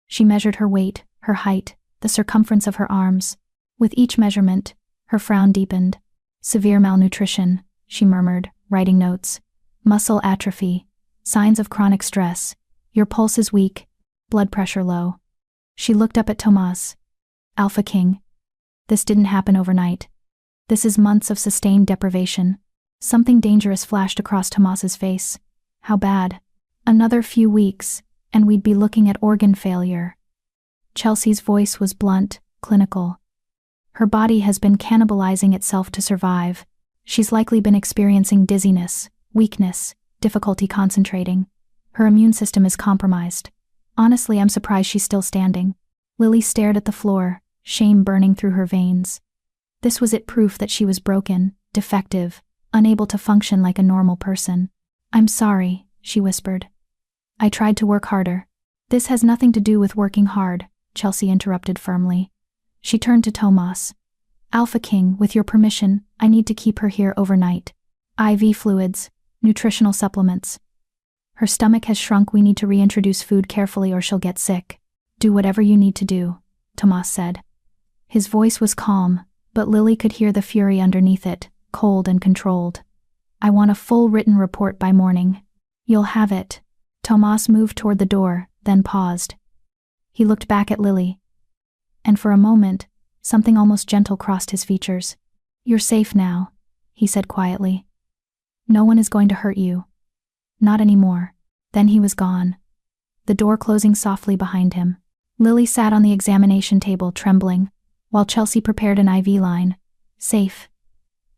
She measured her weight, her height, the circumference of her arms. With each measurement, her frown deepened. Severe malnutrition, she murmured, writing notes. Muscle atrophy. Signs of chronic stress. Your pulse is weak. Blood pressure low. She looked up at Tomas. Alphaking. This didn't happen overnight. This is months of sustained deprivation. Something dangerous flashed across Tomas's face. How bad? Another few weeks, and we'd be looking at organ failure. Chelsea's voice was blunt, clinical. Her body has been cannibalizing itself to survive. She's likely been experiencing dizziness, weakness, difficulty concentrating. Her immune system is compromised. Honestly, I'm surprised she's still standing. Lily stared at the floor, shame burning through her veins. This was proof that she was broken, defective, unable to function like a normal person. I'm sorry, she whispered. I tried to work harder. This has nothing to do with working hard, Chelsea interrupted firmly. She turned to Tomas. Alphaking, with your permission, I need to keep her here overnight. IV fluids, nutritional supplements. Her stomach has shrunk. We need to reintroduce food carefully or she'll get sick. Do whatever you need to do, Tomas said. His voice was calm, but Lily could hear the fury underneath it, cold and controlled. I want a full written report by morning. You'll have it. Tomas moved toward the door, then paused. He looked back at Lily. And for a moment, something almost gentle crossed his features. You're safe now, he said quietly. No one is going to hurt you. Not anymore. Then he was gone. The door closing softly behind him. Lily sat on the examination table, trembling, while Chelsea prepared an IV line. Safe.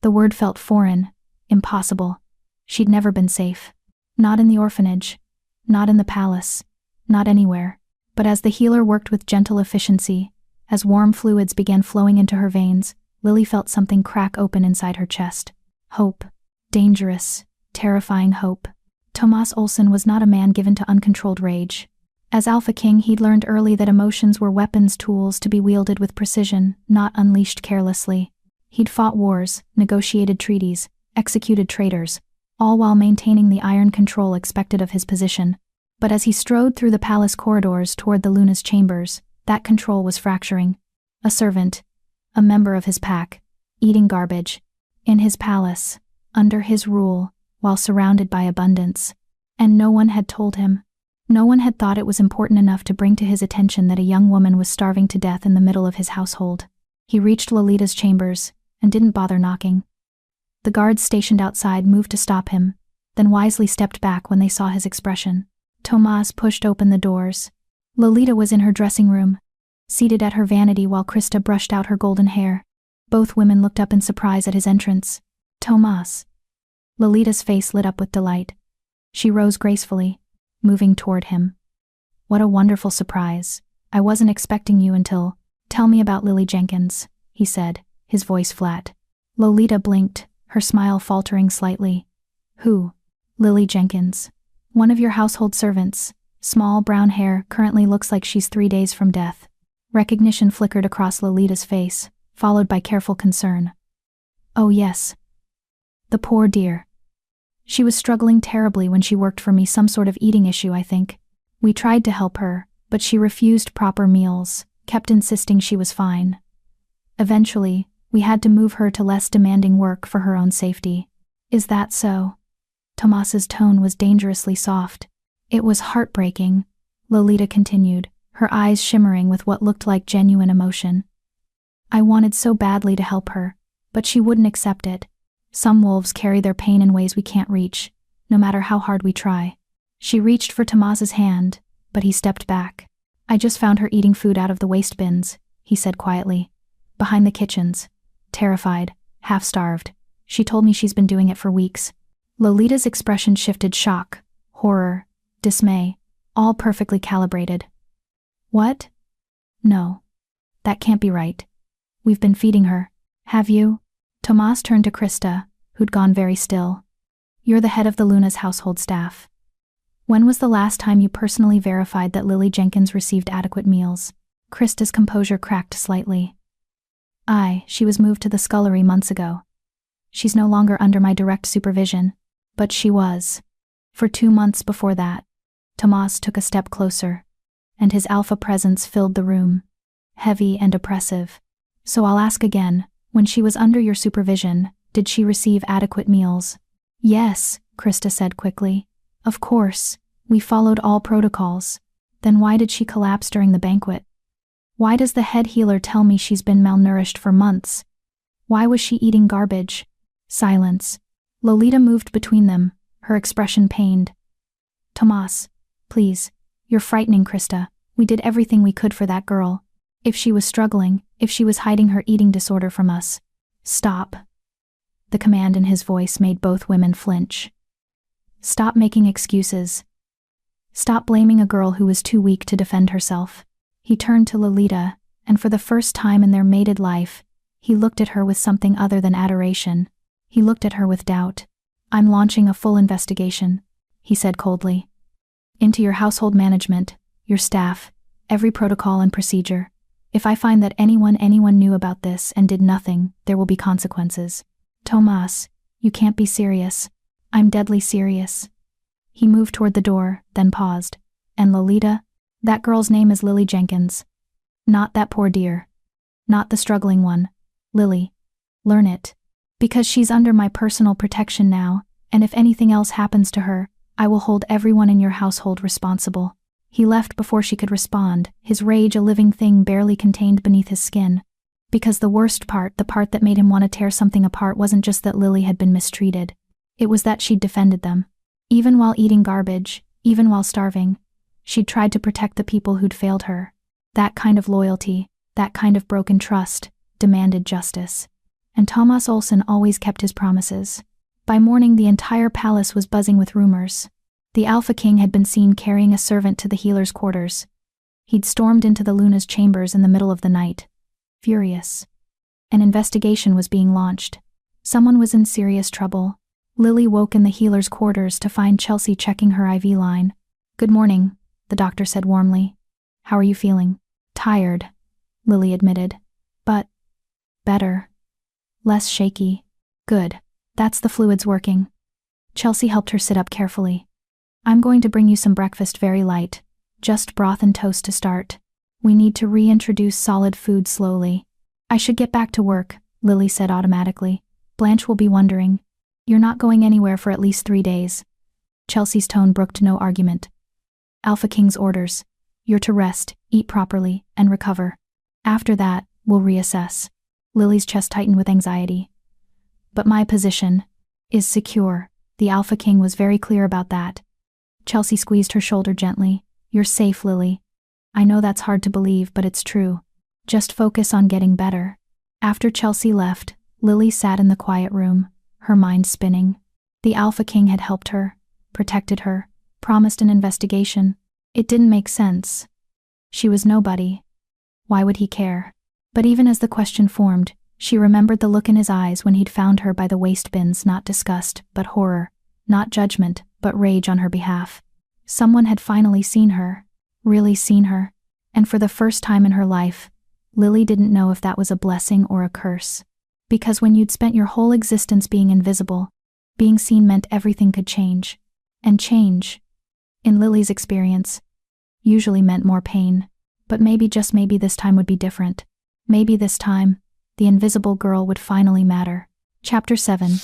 The word felt foreign, impossible. She'd never been safe. Not in the orphanage. Not in the palace. Not anywhere. But as the healer worked with gentle efficiency, as warm fluids began flowing into her veins, Lily felt something crack open inside her chest. Hope. Dangerous, terrifying hope. Tomas Olsen was not a man given to uncontrolled rage. As Alphaking, he'd learned early that emotions were weapons, tools to be wielded with precision, not unleashed carelessly. He'd fought wars, negotiated treaties, executed traitors, all while maintaining the iron control expected of his position. But as he strode through the palace corridors toward the Luna's chambers, that control was fracturing. A servant, a member of his pack, eating garbage, in his palace, under his rule, while surrounded by abundance. And no one had told him. No one had thought it was important enough to bring to his attention that a young woman was starving to death in the middle of his household. He reached Lolita's chambers, and didn't bother knocking. The guards stationed outside moved to stop him, then wisely stepped back when they saw his expression. Tomas pushed open the doors. Lolita was in her dressing room, seated at her vanity while Krista brushed out her golden hair. Both women looked up in surprise at his entrance. Tomas. Lolita's face lit up with delight. She rose gracefully, moving toward him. What a wonderful surprise. I wasn't expecting you until— Tell me about Lily Jenkins, he said, his voice flat. Lolita blinked, her smile faltering slightly. Who? Lily Jenkins. One of your household servants. Small brown hair, currently looks like she's 3 days from death. Recognition flickered across Lolita's face, followed by careful concern. Oh yes. The poor dear. She was struggling terribly when she worked for me, some sort of eating issue, I think. We tried to help her, but she refused proper meals, kept insisting she was fine. Eventually, we had to move her to less demanding work for her own safety. Is that so? Tomas's tone was dangerously soft. It was heartbreaking, Lolita continued, her eyes shimmering with what looked like genuine emotion. I wanted so badly to help her, but she wouldn't accept it. Some wolves carry their pain in ways we can't reach, no matter how hard we try. She reached for Tomas's hand, but he stepped back. I just found her eating food out of the waste bins, he said quietly. Behind the kitchens. Terrified, half-starved. She told me she's been doing it for weeks. Lolita's expression shifted: shock, horror, dismay, all perfectly calibrated. What? No. That can't be right. We've been feeding her. Have you? Tomas turned to Krista, who'd gone very still. You're the head of the Luna's household staff. When was the last time you personally verified that Lily Jenkins received adequate meals? Krista's composure cracked slightly. She was moved to the scullery months ago. She's no longer under my direct supervision, but she was. For 2 months before that. Tomas took a step closer, and his alpha presence filled the room. Heavy and oppressive. So I'll ask again. When she was under your supervision, did she receive adequate meals? Yes, Krista said quickly. Of course, we followed all protocols. Then why did she collapse during the banquet? Why does the head healer tell me she's been malnourished for months? Why was she eating garbage? Silence. Lolita moved between them, her expression pained. Tomas, please. You're frightening, Krista. We did everything we could for that girl. If she was struggling, if she was hiding her eating disorder from us. Stop. The command in his voice made both women flinch. Stop making excuses. Stop blaming a girl who was too weak to defend herself. He turned to Lolita, and for the first time in their mated life, he looked at her with something other than adoration. He looked at her with doubt. I'm launching a full investigation, he said coldly. Into your household management, your staff, every protocol and procedure. If I find that anyone knew about this and did nothing, there will be consequences. Tomas, you can't be serious. I'm deadly serious. He moved toward the door, then paused. And Lolita? That girl's name is Lily Jenkins. Not that poor dear. Not the struggling one. Lily. Learn it. Because she's under my personal protection now, and if anything else happens to her, I will hold everyone in your household responsible. He left before she could respond, his rage a living thing barely contained beneath his skin. Because the worst part, the part that made him want to tear something apart, wasn't just that Lily had been mistreated. It was that she'd defended them. Even while eating garbage, even while starving, she'd tried to protect the people who'd failed her. That kind of loyalty, that kind of broken trust, demanded justice. And Tomas Olsson always kept his promises. By morning the entire palace was buzzing with rumors. The Alphaking had been seen carrying a servant to the healer's quarters. He'd stormed into the Luna's chambers in the middle of the night. Furious. An investigation was being launched. Someone was in serious trouble. Lily woke in the healer's quarters to find Chelsea checking her IV line. Good morning, the doctor said warmly. How are you feeling? Tired, Lily admitted. But better. Less shaky. Good. That's the fluids working. Chelsea helped her sit up carefully. I'm going to bring you some breakfast, very light. Just broth and toast to start. We need to reintroduce solid food slowly. I should get back to work, Lily said automatically. Blanche will be wondering. You're not going anywhere for at least 3 days. Chelsea's tone brooked no argument. Alphaking's orders. You're to rest, eat properly, and recover. After that, we'll reassess. Lily's chest tightened with anxiety. But my position is secure. The Alphaking was very clear about that. Chelsea squeezed her shoulder gently. You're safe, Lily. I know that's hard to believe, but it's true. Just focus on getting better. After Chelsea left, Lily sat in the quiet room, her mind spinning. The Alphaking had helped her, protected her, promised an investigation. It didn't make sense. She was nobody. Why would he care? But even as the question formed, she remembered the look in his eyes when he'd found her by the waste bins, not disgust, but horror, not judgment, but rage on her behalf. Someone had finally seen her, really seen her, and for the first time in her life, Lily didn't know if that was a blessing or a curse. Because when you'd spent your whole existence being invisible, being seen meant everything could change. And change, in Lily's experience, usually meant more pain. But maybe, just maybe, this time would be different. Maybe this time, the invisible girl would finally matter. Chapter 7.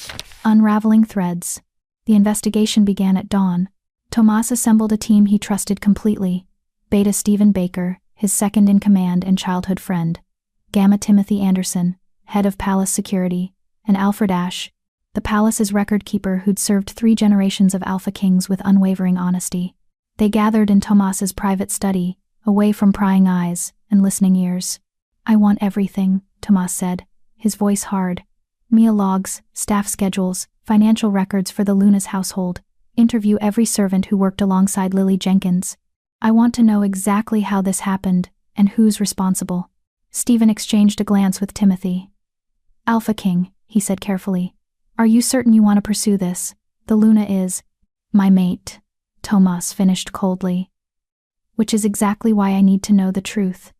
Unraveling Threads. The investigation began at dawn. Tomas assembled a team he trusted completely. Beta Stephen Baker, his second-in-command and childhood friend. Gamma Timothy Anderson, head of palace security. And Alfred Ashe, the palace's record-keeper who'd served 3 generations of Alphakings with unwavering honesty. They gathered in Tomas's private study, away from prying eyes and listening ears. I want everything, Tomas said, his voice hard. Meal logs, staff schedules, financial records for the Luna's household. Interview every servant who worked alongside Lily Jenkins. I want to know exactly how this happened and who's responsible. Stephen exchanged a glance with Timothy. Alphaking, he said carefully. Are you certain you want to pursue this? The Luna is my mate, Tomas finished coldly. Which is exactly why I need to know the truth.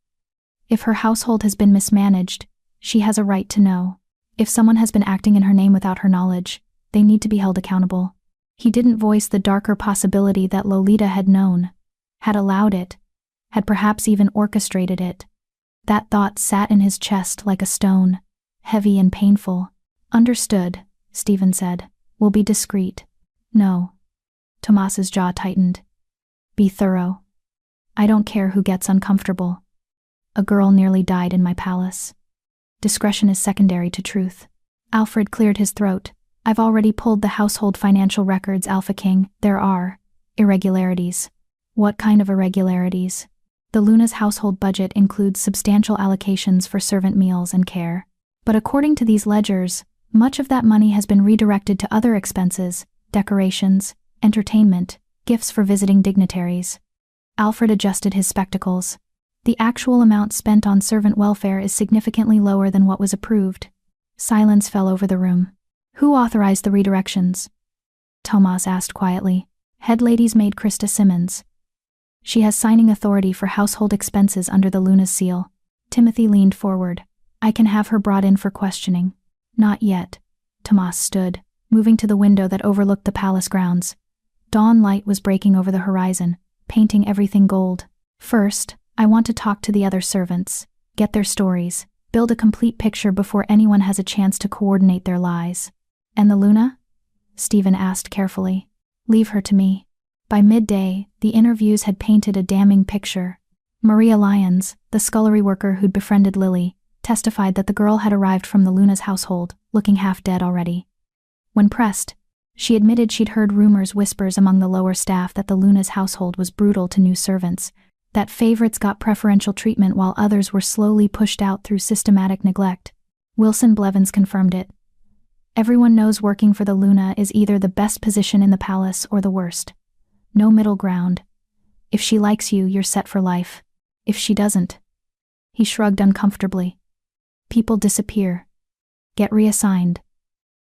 If her household has been mismanaged, she has a right to know. If someone has been acting in her name without her knowledge, they need to be held accountable. He didn't voice the darker possibility that Lolita had known, had allowed it, had perhaps even orchestrated it. That thought sat in his chest like a stone, heavy and painful. Understood, Stephen said. We'll be discreet. No. Tomas's jaw tightened. Be thorough. I don't care who gets uncomfortable. A girl nearly died in my palace. Discretion is secondary to truth. Alfred cleared his throat. I've already pulled the household financial records, Alphaking. There are irregularities. What kind of irregularities? The Luna's household budget includes substantial allocations for servant meals and care. But according to these ledgers, much of that money has been redirected to other expenses, decorations, entertainment, gifts for visiting dignitaries. Alfred adjusted his spectacles. The actual amount spent on servant welfare is significantly lower than what was approved. Silence fell over the room. Who authorized the redirections? Tomas asked quietly. Head lady's maid Krista Simmons. She has signing authority for household expenses under the Luna's seal. Timothy leaned forward. I can have her brought in for questioning. Not yet. Tomas stood, moving to the window that overlooked the palace grounds. Dawn light was breaking over the horizon, painting everything gold. First, I want to talk to the other servants, get their stories, build a complete picture before anyone has a chance to coordinate their lies. And the Luna? Stephen asked carefully. Leave her to me. By midday, the interviews had painted a damning picture. Maria Lyons, the scullery worker who'd befriended Lily, testified that the girl had arrived from the Luna's household, looking half dead already. When pressed, she admitted she'd heard whispers among the lower staff that the Luna's household was brutal to new servants, that favorites got preferential treatment while others were slowly pushed out through systematic neglect. Wilson Blevins confirmed it. Everyone knows working for the Luna is either the best position in the palace or the worst. No middle ground. If she likes you, you're set for life. If she doesn't. He shrugged uncomfortably. People disappear. Get reassigned.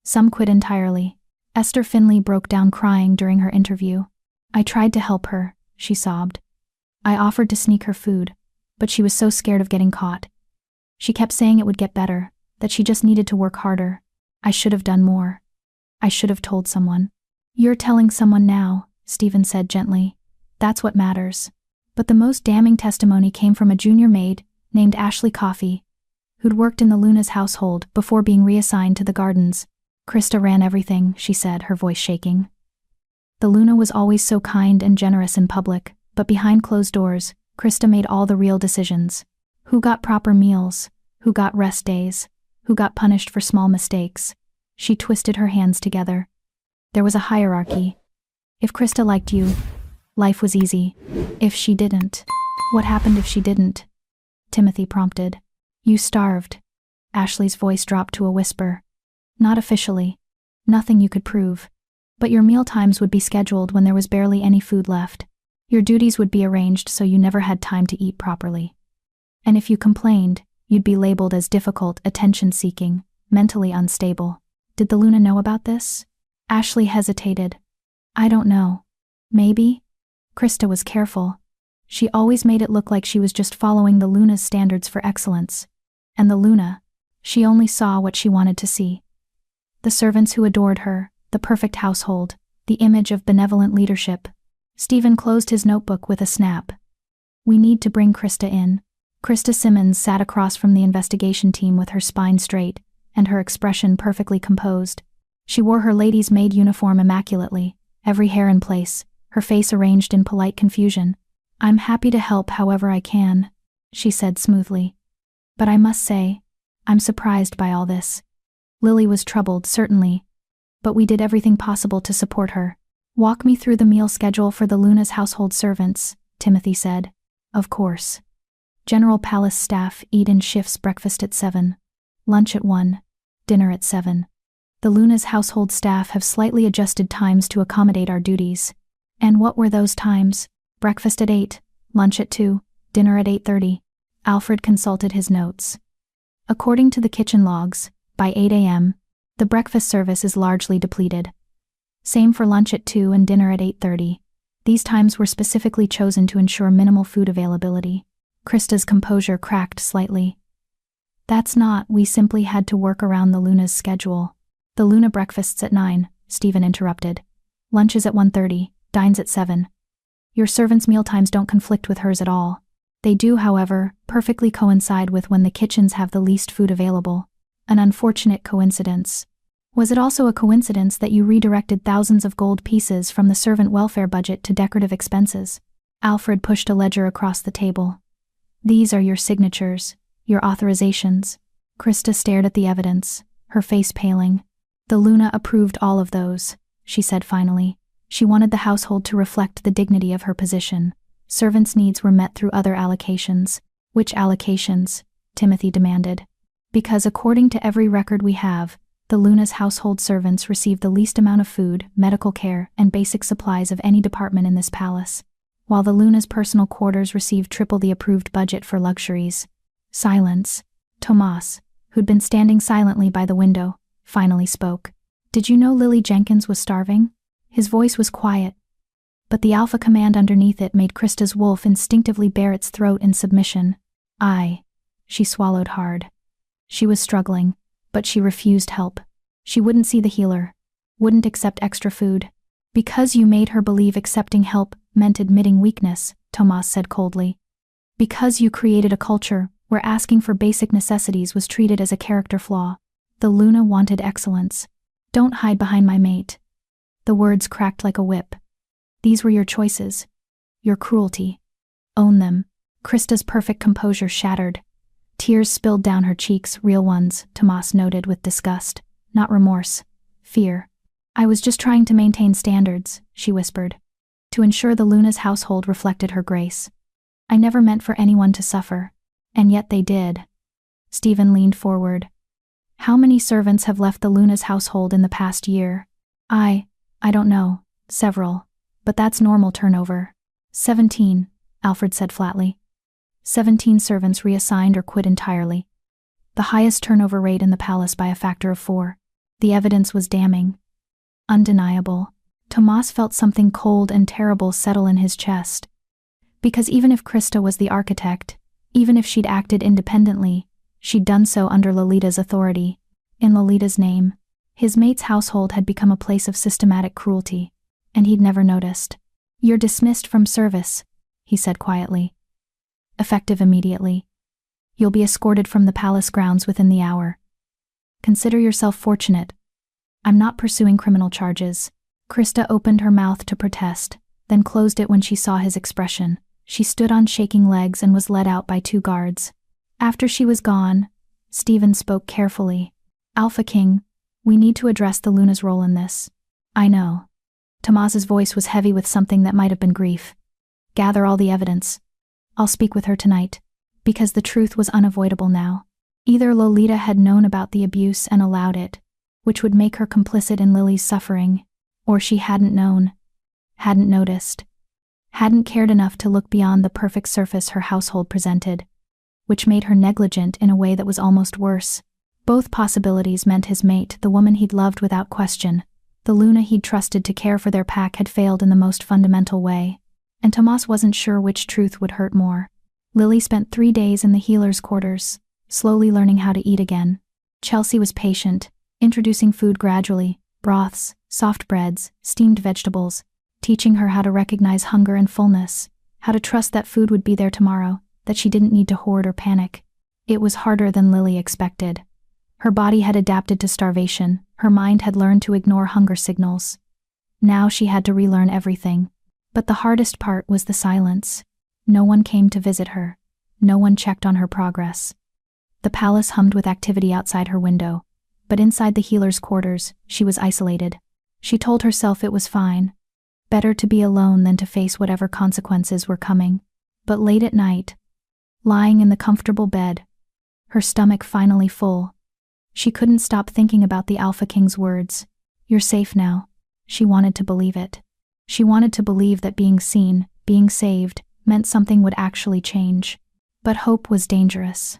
Some quit entirely. Esther Finley broke down crying during her interview. I tried to help her, she sobbed. I offered to sneak her food, but she was so scared of getting caught. She kept saying it would get better, that she just needed to work harder. I should have done more. I should have told someone. You're telling someone now, Stephen said gently. That's what matters. But the most damning testimony came from a junior maid, named Ashley Coffey, who'd worked in the Luna's household before being reassigned to the gardens. Krista ran everything, she said, her voice shaking. The Luna was always so kind and generous in public, but behind closed doors, Krista made all the real decisions. Who got proper meals, who got rest days, who got punished for small mistakes. She twisted her hands together. There was a hierarchy. If Krista liked you, life was easy. If she didn't, what happened if she didn't? Timothy prompted. You starved. Ashley's voice dropped to a whisper. Not officially. Nothing you could prove. But your meal times would be scheduled when there was barely any food left. Your duties would be arranged so you never had time to eat properly. And if you complained, you'd be labeled as difficult, attention-seeking, mentally unstable. Did the Luna know about this? Ashley hesitated. I don't know. Maybe? Krista was careful. She always made it look like she was just following the Luna's standards for excellence. And the Luna, she only saw what she wanted to see. The servants who adored her, the perfect household, the image of benevolent leadership. Stephen closed his notebook with a snap. We need to bring Krista in. Krista Simmons sat across from the investigation team with her spine straight, and her expression perfectly composed. She wore her lady's maid uniform immaculately, every hair in place, her face arranged in polite confusion. I'm happy to help however I can, she said smoothly. But I must say, I'm surprised by all this. Lily was troubled, certainly, but we did everything possible to support her. Walk me through the meal schedule for the Luna's household servants, Timothy said. Of course. General Palace staff eat in shifts, breakfast at 7, lunch at 1, dinner at 7. The Luna's household staff have slightly adjusted times to accommodate our duties. And what were those times? Breakfast at 8, lunch at 2, dinner at 8:30. Alfred consulted his notes. According to the kitchen logs, by 8 a.m., the breakfast service is largely depleted. Same for lunch at 2 and dinner at 8:30. These times were specifically chosen to ensure minimal food availability. Krista's composure cracked slightly. That's not, we simply had to work around the Luna's schedule. The Luna breakfasts at 9, Stephen interrupted. Lunch is at 1:30, dines at 7. Your servants' mealtimes don't conflict with hers at all. They do, however, perfectly coincide with when the kitchens have the least food available. An unfortunate coincidence. Was it also a coincidence that you redirected thousands of gold pieces from the servant welfare budget to decorative expenses? Alfred pushed a ledger across the table. These are your signatures, your authorizations. Krista stared at the evidence, her face paling. The Luna approved all of those, she said finally. She wanted the household to reflect the dignity of her position. Servants' needs were met through other allocations. Which allocations? Timothy demanded. Because according to every record we have, the Luna's household servants receive the least amount of food, medical care, and basic supplies of any department in this palace, while the Luna's personal quarters receive triple the approved budget for luxuries. Silence. Tomas, who'd been standing silently by the window, finally spoke. Did you know Lily Jenkins was starving? His voice was quiet, but the alpha command underneath it made Krista's wolf instinctively bare its throat in submission. She swallowed hard. She was struggling, but she refused help. She wouldn't see the healer, wouldn't accept extra food. Because you made her believe accepting help meant admitting weakness, Tomas said coldly. Because you created a culture where asking for basic necessities was treated as a character flaw. The Luna wanted excellence. Don't hide behind my mate. The words cracked like a whip. These were your choices. Your cruelty. Own them. Krista's perfect composure shattered. Tears spilled down her cheeks, real ones, Tomas noted with disgust. Not remorse. Fear. I was just trying to maintain standards, she whispered. To ensure the Luna's household reflected her grace. I never meant for anyone to suffer. And yet they did. Stephen leaned forward. How many servants have left the Luna's household in the past year? I don't know. Several. But that's normal turnover. 17, Alfred said flatly. 17 servants reassigned or quit entirely. The highest turnover rate in the palace by a factor of 4. The evidence was damning. Undeniable. Tomas felt something cold and terrible settle in his chest. Because even if Krista was the architect, even if she'd acted independently, she'd done so under Lolita's authority, in Lolita's name. His mate's household had become a place of systematic cruelty, and he'd never noticed. You're dismissed from service, he said quietly. Effective immediately. You'll be escorted from the palace grounds within the hour. Consider yourself fortunate. I'm not pursuing criminal charges. Krista opened her mouth to protest, then closed it when she saw his expression. She stood on shaking legs and was led out by 2 guards. After she was gone, Stephen spoke carefully. Alphaking, we need to address the Luna's role in this. I know. Tomas's voice was heavy with something that might have been grief. Gather all the evidence. I'll speak with her tonight, because the truth was unavoidable now. Either Lolita had known about the abuse and allowed it, which would make her complicit in Lily's suffering, or she hadn't known, hadn't noticed, hadn't cared enough to look beyond the perfect surface her household presented, which made her negligent in a way that was almost worse. Both possibilities meant his mate, the woman he'd loved without question, the Luna he'd trusted to care for their pack, had failed in the most fundamental way, and Tomas wasn't sure which truth would hurt more. Lily spent 3 days in the healer's quarters, slowly learning how to eat again. Chelsea was patient, introducing food gradually, broths, soft breads, steamed vegetables, teaching her how to recognize hunger and fullness, how to trust that food would be there tomorrow, that she didn't need to hoard or panic. It was harder than Lily expected. Her body had adapted to starvation, her mind had learned to ignore hunger signals. Now she had to relearn everything. But the hardest part was the silence. No one came to visit her. No one checked on her progress. The palace hummed with activity outside her window, but inside the healer's quarters, she was isolated. She told herself it was fine. Better to be alone than to face whatever consequences were coming. But late at night, lying in the comfortable bed, her stomach finally full, she couldn't stop thinking about the Alphaking's words. You're safe now. She wanted to believe it. She wanted to believe that being seen, being saved, meant something would actually change. But hope was dangerous.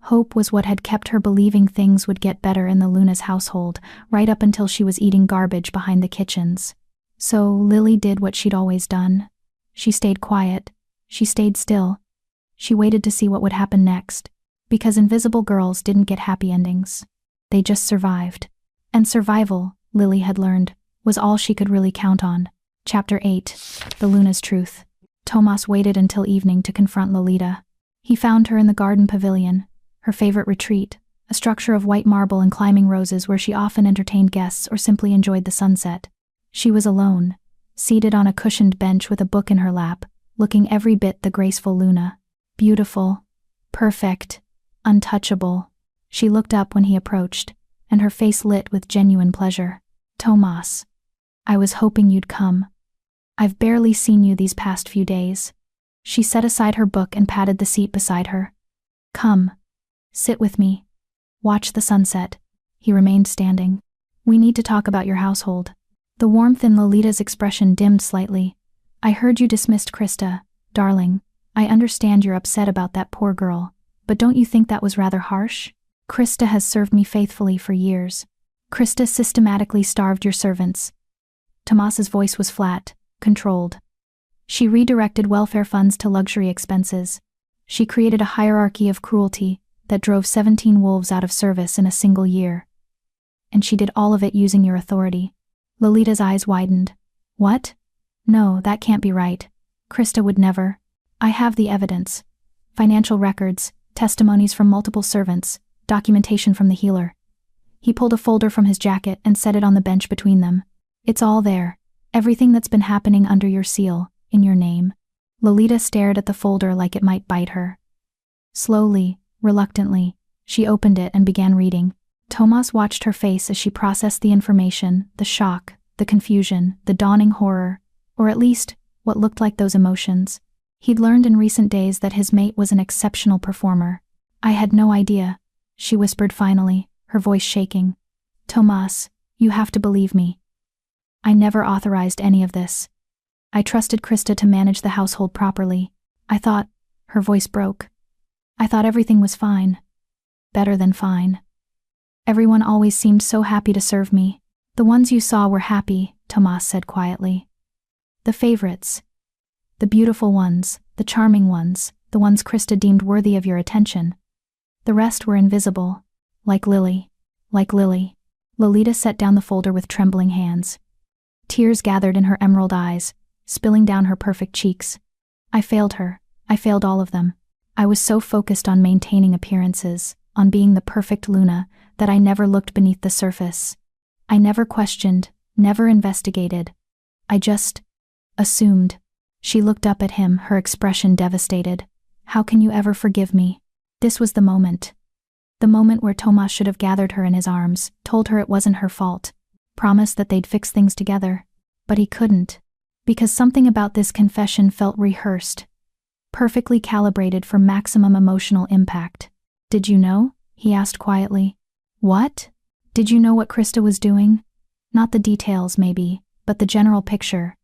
Hope was what had kept her believing things would get better in the Luna's household, right up until she was eating garbage behind the kitchens. So Lily did what she'd always done. She stayed quiet. She stayed still. She waited to see what would happen next. Because invisible girls didn't get happy endings. They just survived. And survival, Lily had learned, was all she could really count on. Chapter 8. The Luna's Truth. Tomas waited until evening to confront Lolita. He found her in the garden pavilion, her favorite retreat, a structure of white marble and climbing roses where she often entertained guests or simply enjoyed the sunset. She was alone, seated on a cushioned bench with a book in her lap, looking every bit the graceful Luna. Beautiful. Perfect. Untouchable. She looked up when he approached, and her face lit with genuine pleasure. Tomas. I was hoping you'd come. I've barely seen you these past few days. She set aside her book and patted the seat beside her. Come. Sit with me. Watch the sunset. He remained standing. We need to talk about your household. The warmth in Lolita's expression dimmed slightly. I heard you dismissed Krista, darling. I understand you're upset about that poor girl, but don't you think that was rather harsh? Krista has served me faithfully for years. Krista systematically starved your servants. Tomas's voice was flat, controlled. She redirected welfare funds to luxury expenses. She created a hierarchy of cruelty that drove 17 wolves out of service in a single year. And she did all of it using your authority. Lolita's eyes widened. What? No, that can't be right. Krista would never. I have the evidence. Financial records, testimonies from multiple servants, documentation from the healer. He pulled a folder from his jacket and set it on the bench between them. It's all there. Everything that's been happening under your seal, in your name. Lolita stared at the folder like it might bite her. Slowly, reluctantly, she opened it and began reading. Tomas watched her face as she processed the information, the shock, the confusion, the dawning horror, or at least, what looked like those emotions. He'd learned in recent days that his mate was an exceptional performer. I had no idea, she whispered finally, her voice shaking. Tomas, you have to believe me. I never authorized any of this. I trusted Krista to manage the household properly. I thought, her voice broke. I thought everything was fine. Better than fine. Everyone always seemed so happy to serve me. The ones you saw were happy, Tomas said quietly. The favorites. The beautiful ones, the charming ones, the ones Krista deemed worthy of your attention. The rest were invisible. Like Lily. Like Lily. Lolita set down the folder with trembling hands. Tears gathered in her emerald eyes, spilling down her perfect cheeks. I failed her. I failed all of them. I was so focused on maintaining appearances, on being the perfect Luna, that I never looked beneath the surface. I never questioned, never investigated. I just assumed. She looked up at him, her expression devastated. How can you ever forgive me? This was the moment. The moment where Tomas should have gathered her in his arms, told her it wasn't her fault, promised that they'd fix things together. But he couldn't. Because something about this confession felt rehearsed. Perfectly calibrated for maximum emotional impact. Did you know? He asked quietly. What? Did you know what Krista was doing? Not the details, maybe, but the general picture.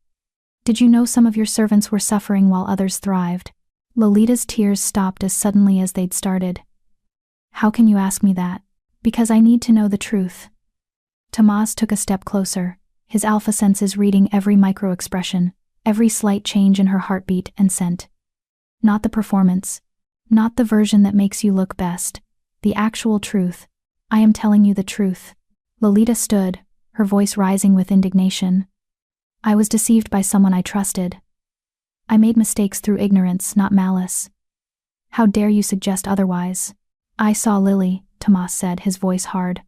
Did you know some of your servants were suffering while others thrived? Lolita's tears stopped as suddenly as they'd started. How can you ask me that? Because I need to know the truth. Tomas took a step closer, his alpha senses reading every micro-expression, every slight change in her heartbeat and scent. Not the performance. Not the version that makes you look best. The actual truth. I am telling you the truth. Lolita stood, her voice rising with indignation. I was deceived by someone I trusted. I made mistakes through ignorance, not malice. How dare you suggest otherwise? I saw Lily, Tomas said, his voice hard.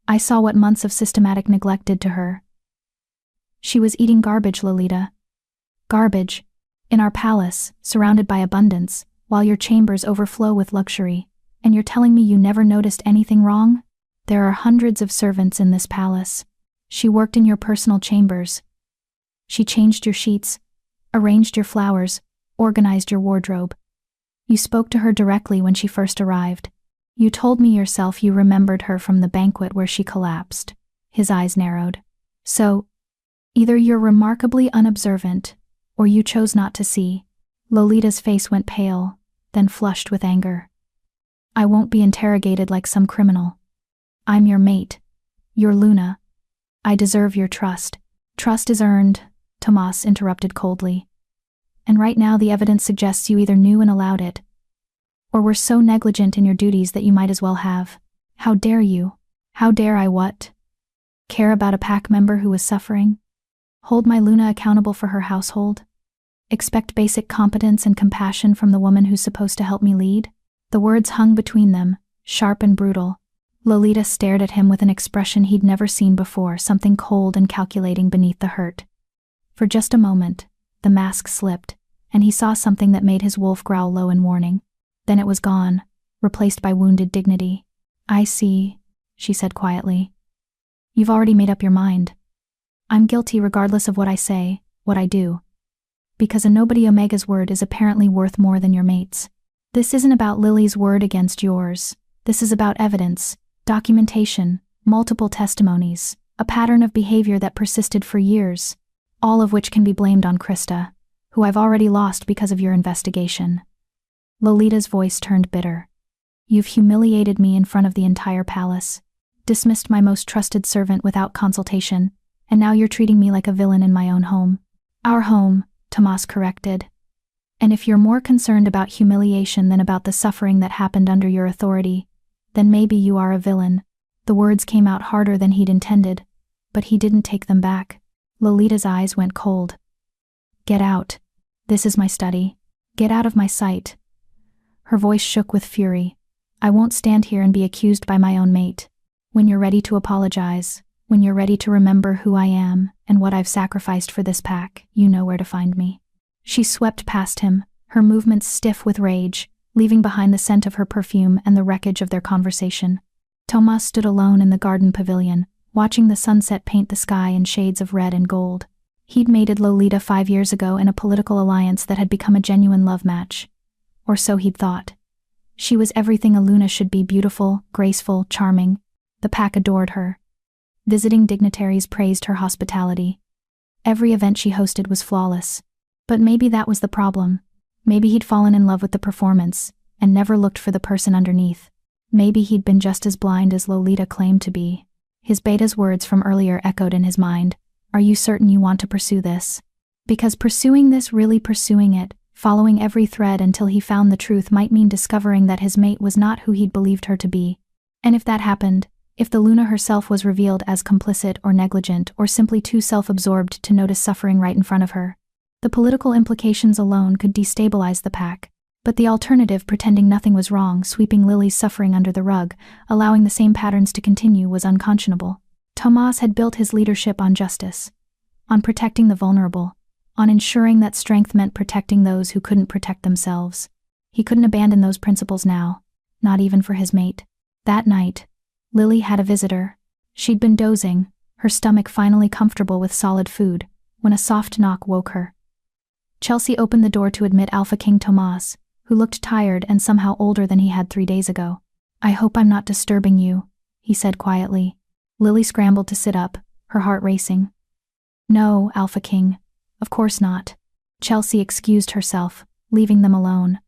I saw what months of systematic neglect did to her. She was eating garbage, Lolita. Garbage. In our palace, surrounded by abundance, while your chambers overflow with luxury, and you're telling me you never noticed anything wrong? There are hundreds of servants in this palace. She worked in your personal chambers. She changed your sheets, arranged your flowers, organized your wardrobe. You spoke to her directly when she first arrived. You told me yourself you remembered her from the banquet where she collapsed. His eyes narrowed. So, either you're remarkably unobservant, or you chose not to see. Lolita's face went pale, then flushed with anger. I won't be interrogated like some criminal. I'm your mate. Your Luna. I deserve your trust. Trust is earned, Tomas interrupted coldly. And right now the evidence suggests you either knew and allowed it, or were so negligent in your duties that you might as well have. How dare you? How dare I what? Care about a pack member who was suffering? Hold my Luna accountable for her household? Expect basic competence and compassion from the woman who's supposed to help me lead? The words hung between them, sharp and brutal. Lolita stared at him with an expression he'd never seen before, something cold and calculating beneath the hurt. For just a moment, the mask slipped, and he saw something that made his wolf growl low in warning. Then it was gone, replaced by wounded dignity. "I see," she said quietly. "You've already made up your mind. I'm guilty regardless of what I say, what I do. Because a nobody Omega's word is apparently worth more than your mate's. This isn't about Lily's word against yours. This is about evidence, documentation, multiple testimonies, a pattern of behavior that persisted for years, all of which can be blamed on Krista, who I've already lost because of your investigation." Lolita's voice turned bitter. "You've humiliated me in front of the entire palace, dismissed my most trusted servant without consultation, and now you're treating me like a villain in my own home." "Our home," Tomas corrected. "And if you're more concerned about humiliation than about the suffering that happened under your authority, then maybe you are a villain." The words came out harder than he'd intended, but he didn't take them back. Lolita's eyes went cold. "Get out. This is my study. Get out of my sight." Her voice shook with fury. "I won't stand here and be accused by my own mate. When you're ready to apologize, when you're ready to remember who I am and what I've sacrificed for this pack, you know where to find me." She swept past him, her movements stiff with rage, leaving behind the scent of her perfume and the wreckage of their conversation. Tomas stood alone in the garden pavilion, watching the sunset paint the sky in shades of red and gold. He'd mated Lolita 5 years ago in a political alliance that had become a genuine love match. Or so he'd thought. She was everything a Luna should be: beautiful, graceful, charming. The pack adored her. Visiting dignitaries praised her hospitality. Every event she hosted was flawless. But maybe that was the problem. Maybe he'd fallen in love with the performance, and never looked for the person underneath. Maybe he'd been just as blind as Lolita claimed to be. His beta's words from earlier echoed in his mind. "Are you certain you want to pursue this?" Because pursuing this, really pursuing it, following every thread until he found the truth, might mean discovering that his mate was not who he'd believed her to be. And if that happened, if the Luna herself was revealed as complicit or negligent or simply too self-absorbed to notice suffering right in front of her, the political implications alone could destabilize the pack. But the alternative, pretending nothing was wrong, sweeping Lily's suffering under the rug, allowing the same patterns to continue, was unconscionable. Tomas had built his leadership on justice, on protecting the vulnerable, on ensuring that strength meant protecting those who couldn't protect themselves. He couldn't abandon those principles now, not even for his mate. That night, Lily had a visitor. She'd been dozing, her stomach finally comfortable with solid food, when a soft knock woke her. Chelsea opened the door to admit Alphaking Tomas, who looked tired and somehow older than he had 3 days ago. "I hope I'm not disturbing you," he said quietly. Lily scrambled to sit up, her heart racing. "No, Alphaking. Of course not." Chelsea excused herself, leaving them alone.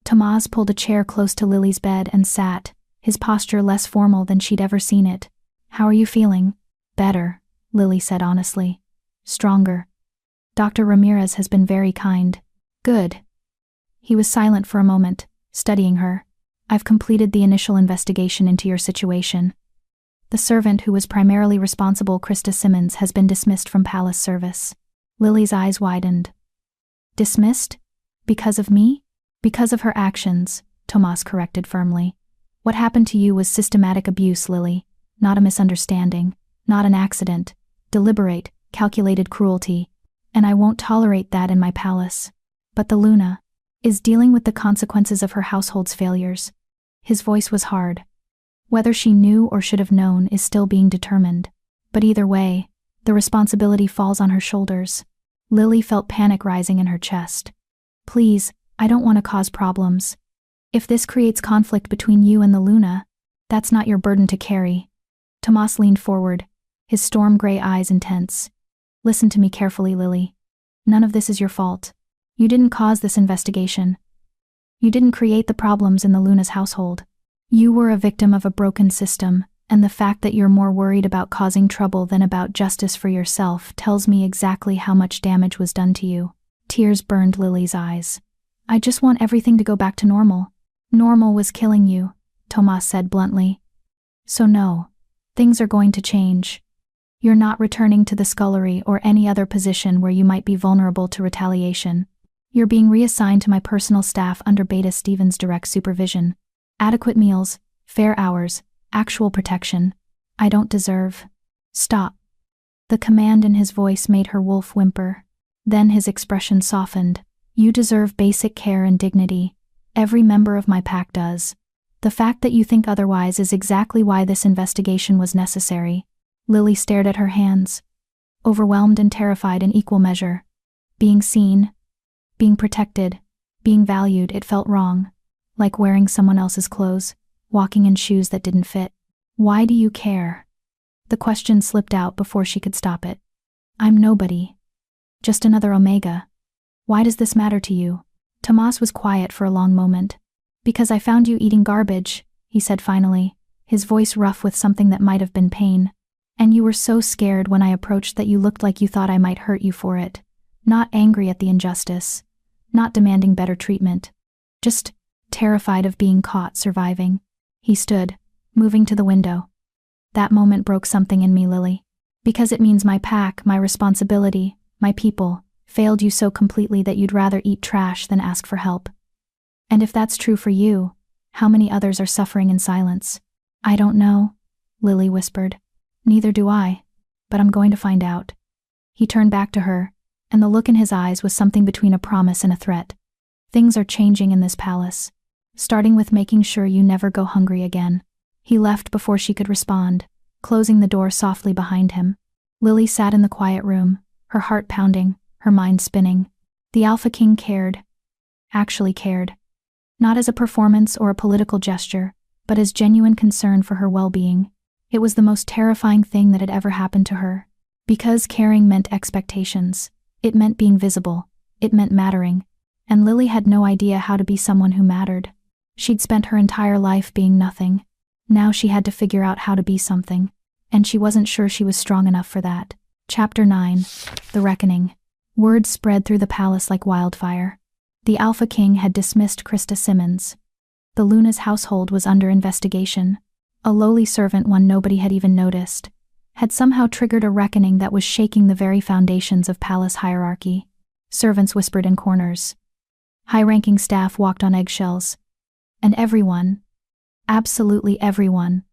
Tomas pulled a chair close to Lily's bed and sat, his posture less formal than she'd ever seen it. "How are you feeling?" "Better," Lily said honestly. "Stronger. Dr. Ramirez has been very kind." "Good." He was silent for a moment, studying her. "I've completed the initial investigation into your situation. The servant who was primarily responsible, Krista Simmons, has been dismissed from palace service." Lily's eyes widened. "Dismissed? Because of me?" "Because of her actions," Tomas corrected firmly. "What happened to you was systematic abuse, Lily, not a misunderstanding, not an accident, deliberate, calculated cruelty, and I won't tolerate that in my palace. But the Luna is dealing with the consequences of her household's failures." His voice was hard. "Whether she knew or should have known is still being determined. But either way, the responsibility falls on her shoulders." Lily felt panic rising in her chest. "Please, I don't want to cause problems. If this creates conflict between you and the Luna, that's not your burden to carry." Tomas leaned forward, his storm gray eyes intense. "Listen to me carefully, Lily. None of this is your fault. You didn't cause this investigation. You didn't create the problems in the Luna's household. You were a victim of a broken system, and the fact that you're more worried about causing trouble than about justice for yourself tells me exactly how much damage was done to you." Tears burned Lily's eyes. "I just want everything to go back to normal." "Normal was killing you," Tomas said bluntly. "So no, things are going to change. You're not returning to the scullery or any other position where you might be vulnerable to retaliation. You're being reassigned to my personal staff under Beta Stevens' direct supervision. Adequate meals, fair hours, actual protection. I don't deserve." "Stop." The command in his voice made her wolf whimper. Then his expression softened. You deserve basic care and dignity. Every member of my pack does. The fact that you think otherwise is exactly why this investigation was necessary." Lily stared at her hands, overwhelmed and terrified in equal measure. Being seen, being protected, being valued, it felt wrong. Like wearing someone else's clothes, walking in shoes that didn't fit. "Why do you care?" The question slipped out before she could stop it. "I'm nobody. Just another Omega. Why does this matter to you?" Tomas was quiet for a long moment. "Because I found you eating garbage," he said finally, his voice rough with something that might have been pain. "And you were so scared when I approached that you looked like you thought I might hurt you for it. Not angry at the injustice. Not demanding better treatment. Just terrified of being caught surviving." He stood, moving to the window. "That moment broke something in me, Lily. Because it means my pack, my responsibility, my people, failed you so completely that you'd rather eat trash than ask for help. And if that's true for you, how many others are suffering in silence?" "I don't know," Lily whispered. "Neither do I. But I'm going to find out." He turned back to her, and the look in his eyes was something between a promise and a threat. "Things are changing in this palace. Starting with making sure you never go hungry again." He left before she could respond, closing the door softly behind him. Lily sat in the quiet room, her heart pounding, her mind spinning. The Alphaking cared. Actually cared. Not as a performance or a political gesture, but as genuine concern for her well-being. It was the most terrifying thing that had ever happened to her. Because caring meant expectations. It meant being visible. It meant mattering. And Lily had no idea how to be someone who mattered. She'd spent her entire life being nothing. Now she had to figure out how to be something. And she wasn't sure she was strong enough for that. Chapter 9. The Reckoning. Word spread through the palace like wildfire. The Alphaking had dismissed Krista Simmons. The Luna's household was under investigation. A lowly servant, one nobody had even noticed, had somehow triggered a reckoning that was shaking the very foundations of palace hierarchy. Servants whispered in corners. High-ranking staff walked on eggshells. And everyone, absolutely everyone,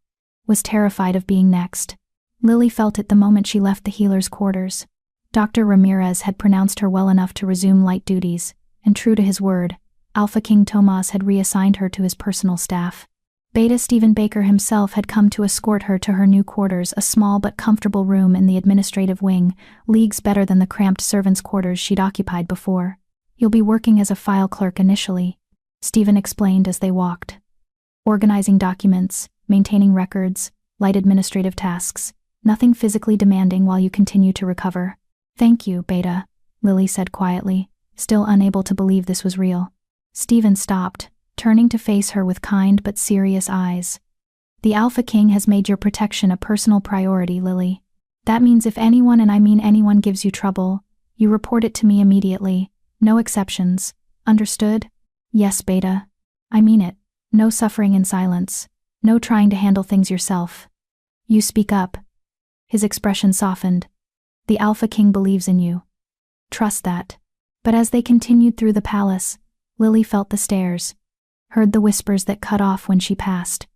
was terrified of being next. Lily felt it the moment she left the healer's quarters. Dr. Ramirez had pronounced her well enough to resume light duties, and true to his word, Alphaking Tomas had reassigned her to his personal staff. Beta Stephen Baker himself had come to escort her to her new quarters, a small but comfortable room in the administrative wing, leagues better than the cramped servants' quarters she'd occupied before. "You'll be working as a file clerk initially," Stephen explained as they walked. "Organizing documents, maintaining records, light administrative tasks, nothing physically demanding while you continue to recover." "Thank you, Beta," Lily said quietly, still unable to believe this was real. Stephen stopped, turning to face her with kind but serious eyes. "The Alphaking has made your protection a personal priority, Lily. That means if anyone, and I mean anyone, gives you trouble, you report it to me immediately. No exceptions. Understood?" "Yes, Beta. I mean it. No suffering in silence. No trying to handle things yourself. You speak up." His expression softened. "The Alphaking believes in you. Trust that." But as they continued through the palace, Lily felt the stares, heard the whispers that cut off when she passed,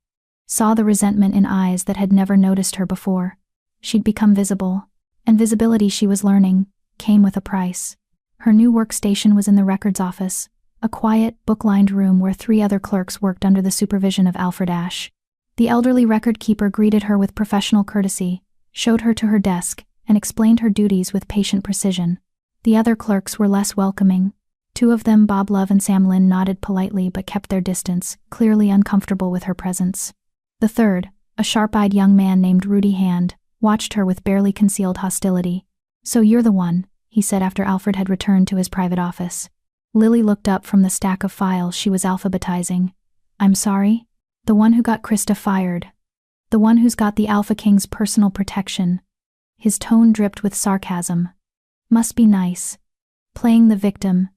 saw the resentment in eyes that had never noticed her before. She'd become visible, and visibility, she was learning, came with a price. Her new workstation was in the records office, a quiet, book-lined room where 3 other clerks worked under the supervision of Alfred Ashe. The elderly record keeper greeted her with professional courtesy, showed her to her desk, and explained her duties with patient precision. The other clerks were less welcoming. 2 of them, Bob Love and Sam Lynn, nodded politely but kept their distance, clearly uncomfortable with her presence. The third, a sharp-eyed young man named Rudy Hand, watched her with barely concealed hostility. "So you're the one," he said after Alfred had returned to his private office. Lily looked up from the stack of files she was alphabetizing. "I'm sorry?" "The one who got Krista fired. The one who's got the Alphaking's personal protection." His tone dripped with sarcasm. "Must be nice. Playing the victim.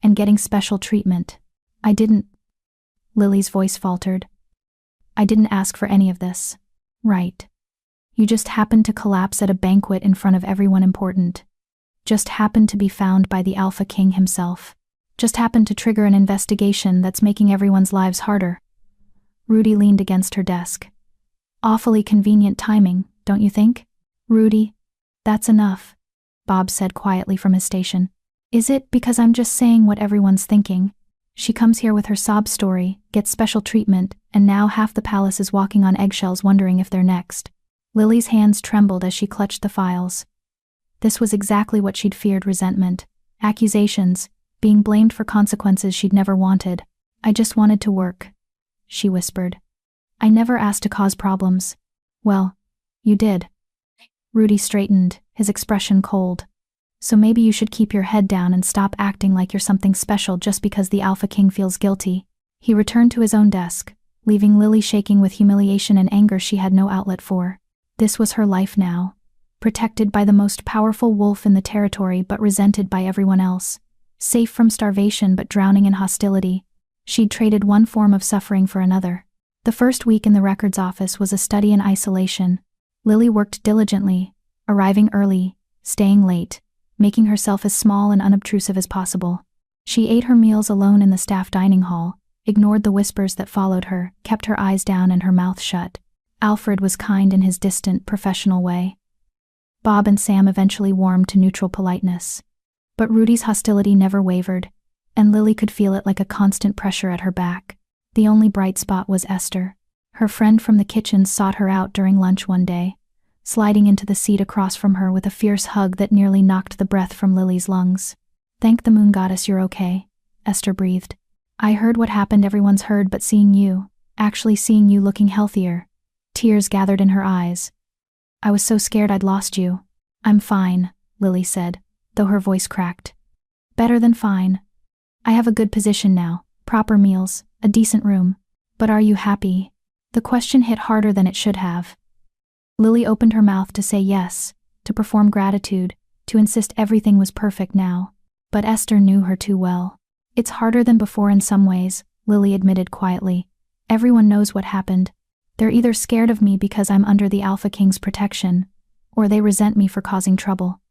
And getting special treatment." "I didn't," Lily's voice faltered. "I didn't ask for any of this." "Right. You just happened to collapse at a banquet in front of everyone important. Just happened to be found by the Alphaking himself. Just happened to trigger an investigation that's making everyone's lives harder." Rudy leaned against her desk. "Awfully convenient timing, don't you think?" "Rudy, that's enough," Bob said quietly from his station. Is it because I'm just saying what everyone's thinking? She comes here with her sob story, gets special treatment, and now half the palace is walking on eggshells wondering if they're next. Lily's hands trembled as she clutched the files. This was exactly what she'd feared: resentment, accusations, being blamed for consequences she'd never wanted. I just wanted to work, she whispered. I never asked to cause problems. Well, you did. Rudy straightened, his expression cold. So maybe you should keep your head down and stop acting like you're something special just because the Alpha King feels guilty. He returned to his own desk, leaving Lily shaking with humiliation and anger she had no outlet for. This was her life now. Protected by the most powerful wolf in the territory but resented by everyone else. Safe from starvation but drowning in hostility. She'd traded one form of suffering for another. The first week in the records office was a study in isolation. Lily worked diligently, arriving early, staying late, making herself as small and unobtrusive as possible. She ate her meals alone in the staff dining hall, ignored the whispers that followed her, kept her eyes down and her mouth shut. Alfred was kind in his distant, professional way. Bob and Sam eventually warmed to neutral politeness. But Rudy's hostility never wavered, and Lily could feel it like a constant pressure at her back. The only bright spot was Esther. Her friend from the kitchen sought her out during lunch one day, sliding into the seat across from her with a fierce hug that nearly knocked the breath from Lily's lungs. Thank the moon goddess you're okay, Esther breathed. I heard what happened, everyone's heard, but actually seeing you looking healthier. Tears gathered in her eyes. I was so scared I'd lost you. I'm fine, Lily said, though her voice cracked. Better than fine. I have a good position now, proper meals, a decent room. But are you happy? The question hit harder than it should have. Lily opened her mouth to say yes, to perform gratitude, to insist everything was perfect now. But Esther knew her too well. It's harder than before in some ways, Lily admitted quietly. Everyone knows what happened. They're either scared of me because I'm under the Alpha King's protection, or they resent me for causing trouble.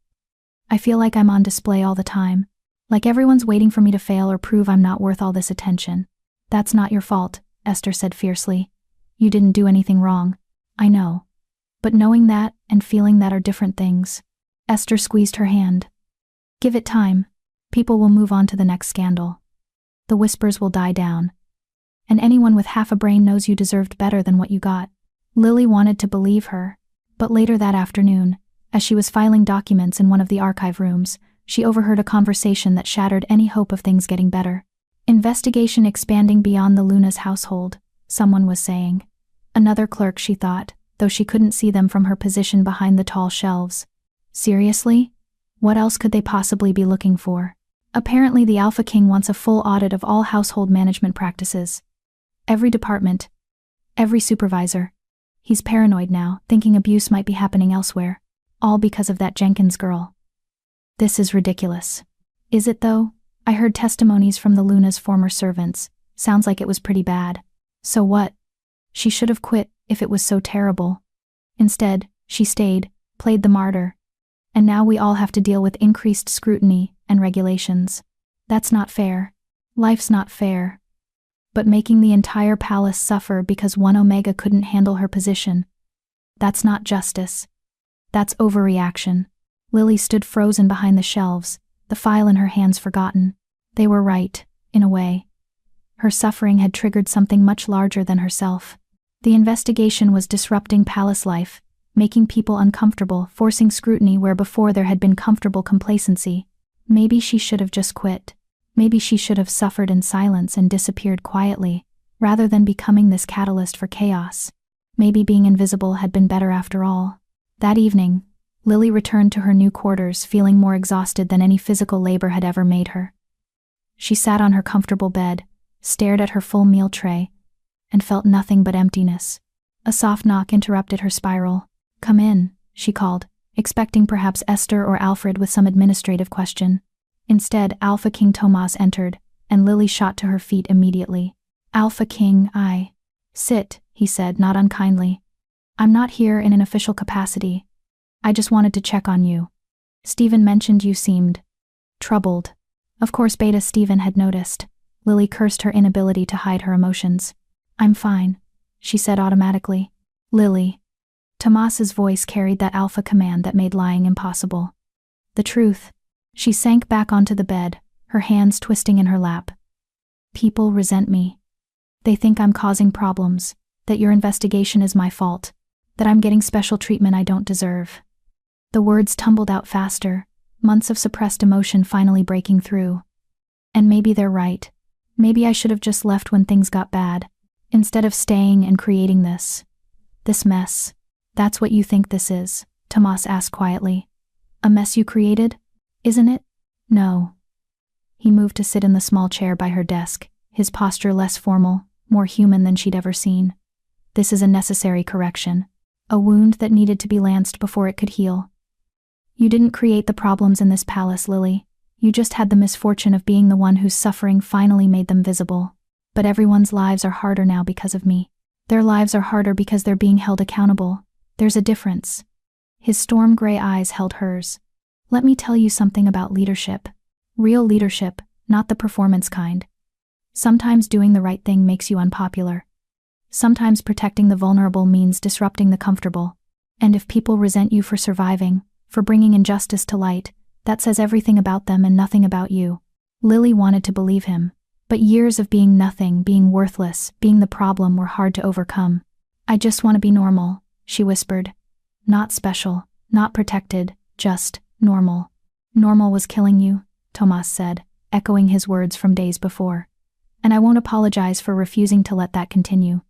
I feel like I'm on display all the time, like everyone's waiting for me to fail or prove I'm not worth all this attention. That's not your fault, Esther said fiercely. You didn't do anything wrong. I know. But knowing that and feeling that are different things. Esther squeezed her hand. Give it time. People will move on to the next scandal. The whispers will die down. And anyone with half a brain knows you deserved better than what you got. Lily wanted to believe her. But later that afternoon, as she was filing documents in one of the archive rooms, she overheard a conversation that shattered any hope of things getting better. Investigation expanding beyond the Luna's household, someone was saying. Another clerk, she thought, though she couldn't see them from her position behind the tall shelves. Seriously? What else could they possibly be looking for? Apparently the Alpha King wants a full audit of all household management practices. Every department. Every supervisor. He's paranoid now, thinking abuse might be happening elsewhere. All because of that Jenkins girl. This is ridiculous. Is it though? I heard testimonies from the Luna's former servants. Sounds like it was pretty bad. So what? She should have quit if it was so terrible. Instead, she stayed, played the martyr. And now we all have to deal with increased scrutiny and regulations. That's not fair. Life's not fair. But making the entire palace suffer because one Omega couldn't handle her position. That's not justice. That's overreaction. Lily stood frozen behind the shelves, the file in her hands forgotten. They were right, in a way. Her suffering had triggered something much larger than herself. The investigation was disrupting palace life, making people uncomfortable, forcing scrutiny where before there had been comfortable complacency. Maybe she should have just quit. Maybe she should have suffered in silence and disappeared quietly, rather than becoming this catalyst for chaos. Maybe being invisible had been better after all. That evening, Lily returned to her new quarters feeling more exhausted than any physical labor had ever made her. She sat on her comfortable bed, stared at her full meal tray, and felt nothing but emptiness. A soft knock interrupted her spiral. Come in, she called, expecting perhaps Esther or Alfred with some administrative question. Instead, Alpha King Tomas entered, and Lily shot to her feet immediately. Alpha King, Sit, he said, not unkindly. I'm not here in an official capacity. I just wanted to check on you. Stephen mentioned you seemed troubled. Of course Beta Stephen had noticed. Lily cursed her inability to hide her emotions. I'm fine, she said automatically. Lily. Tomas's voice carried that alpha command that made lying impossible. The truth. She sank back onto the bed, her hands twisting in her lap. People resent me. They think I'm causing problems, that your investigation is my fault, that I'm getting special treatment I don't deserve. The words tumbled out faster, months of suppressed emotion finally breaking through. And maybe they're right. Maybe I should have just left when things got bad, instead of staying and creating this mess. That's what you think this is, Tomas asked quietly. A mess you created? Isn't it? No. He moved to sit in the small chair by her desk, his posture less formal, more human than she'd ever seen. This is a necessary correction. A wound that needed to be lanced before it could heal. You didn't create the problems in this palace, Lily. You just had the misfortune of being the one whose suffering finally made them visible. But everyone's lives are harder now because of me. Their lives are harder because they're being held accountable. There's a difference. His storm gray eyes held hers. Let me tell you something about leadership. Real leadership, not the performance kind. Sometimes doing the right thing makes you unpopular. Sometimes protecting the vulnerable means disrupting the comfortable. And if people resent you for surviving, for bringing injustice to light, that says everything about them and nothing about you. Lily wanted to believe him, but years of being nothing, being worthless, being the problem were hard to overcome. I just want to be normal, she whispered. Not special, not protected, just normal. Normal was killing you, Tomas said, echoing his words from days before. And I won't apologize for refusing to let that continue.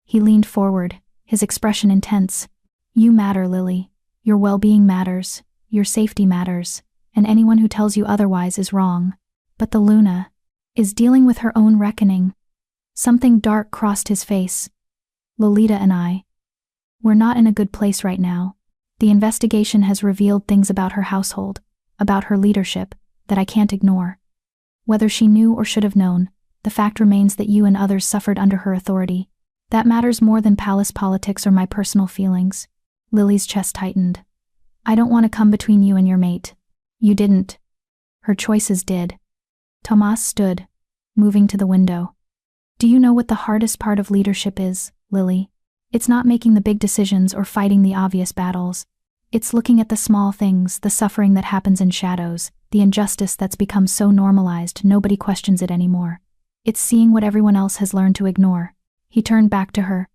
He leaned forward, his expression intense. You matter, Lily. Your well-being matters, your safety matters, and anyone who tells you otherwise is wrong. But the Luna is dealing with her own reckoning. Something dark crossed his face. Lolita and we're not in a good place right now. The investigation has revealed things about her household, about her leadership, that I can't ignore. Whether she knew or should have known, the fact remains that you and others suffered under her authority. That matters more than palace politics or my personal feelings. Lily's chest tightened. I don't want to come between you and your mate. You didn't. Her choices did. Tomas stood, moving to the window. Do you know what the hardest part of leadership is, Lily? It's not making the big decisions or fighting the obvious battles. It's looking at the small things, the suffering that happens in shadows, the injustice that's become so normalized nobody questions it anymore. It's seeing what everyone else has learned to ignore. He turned back to her.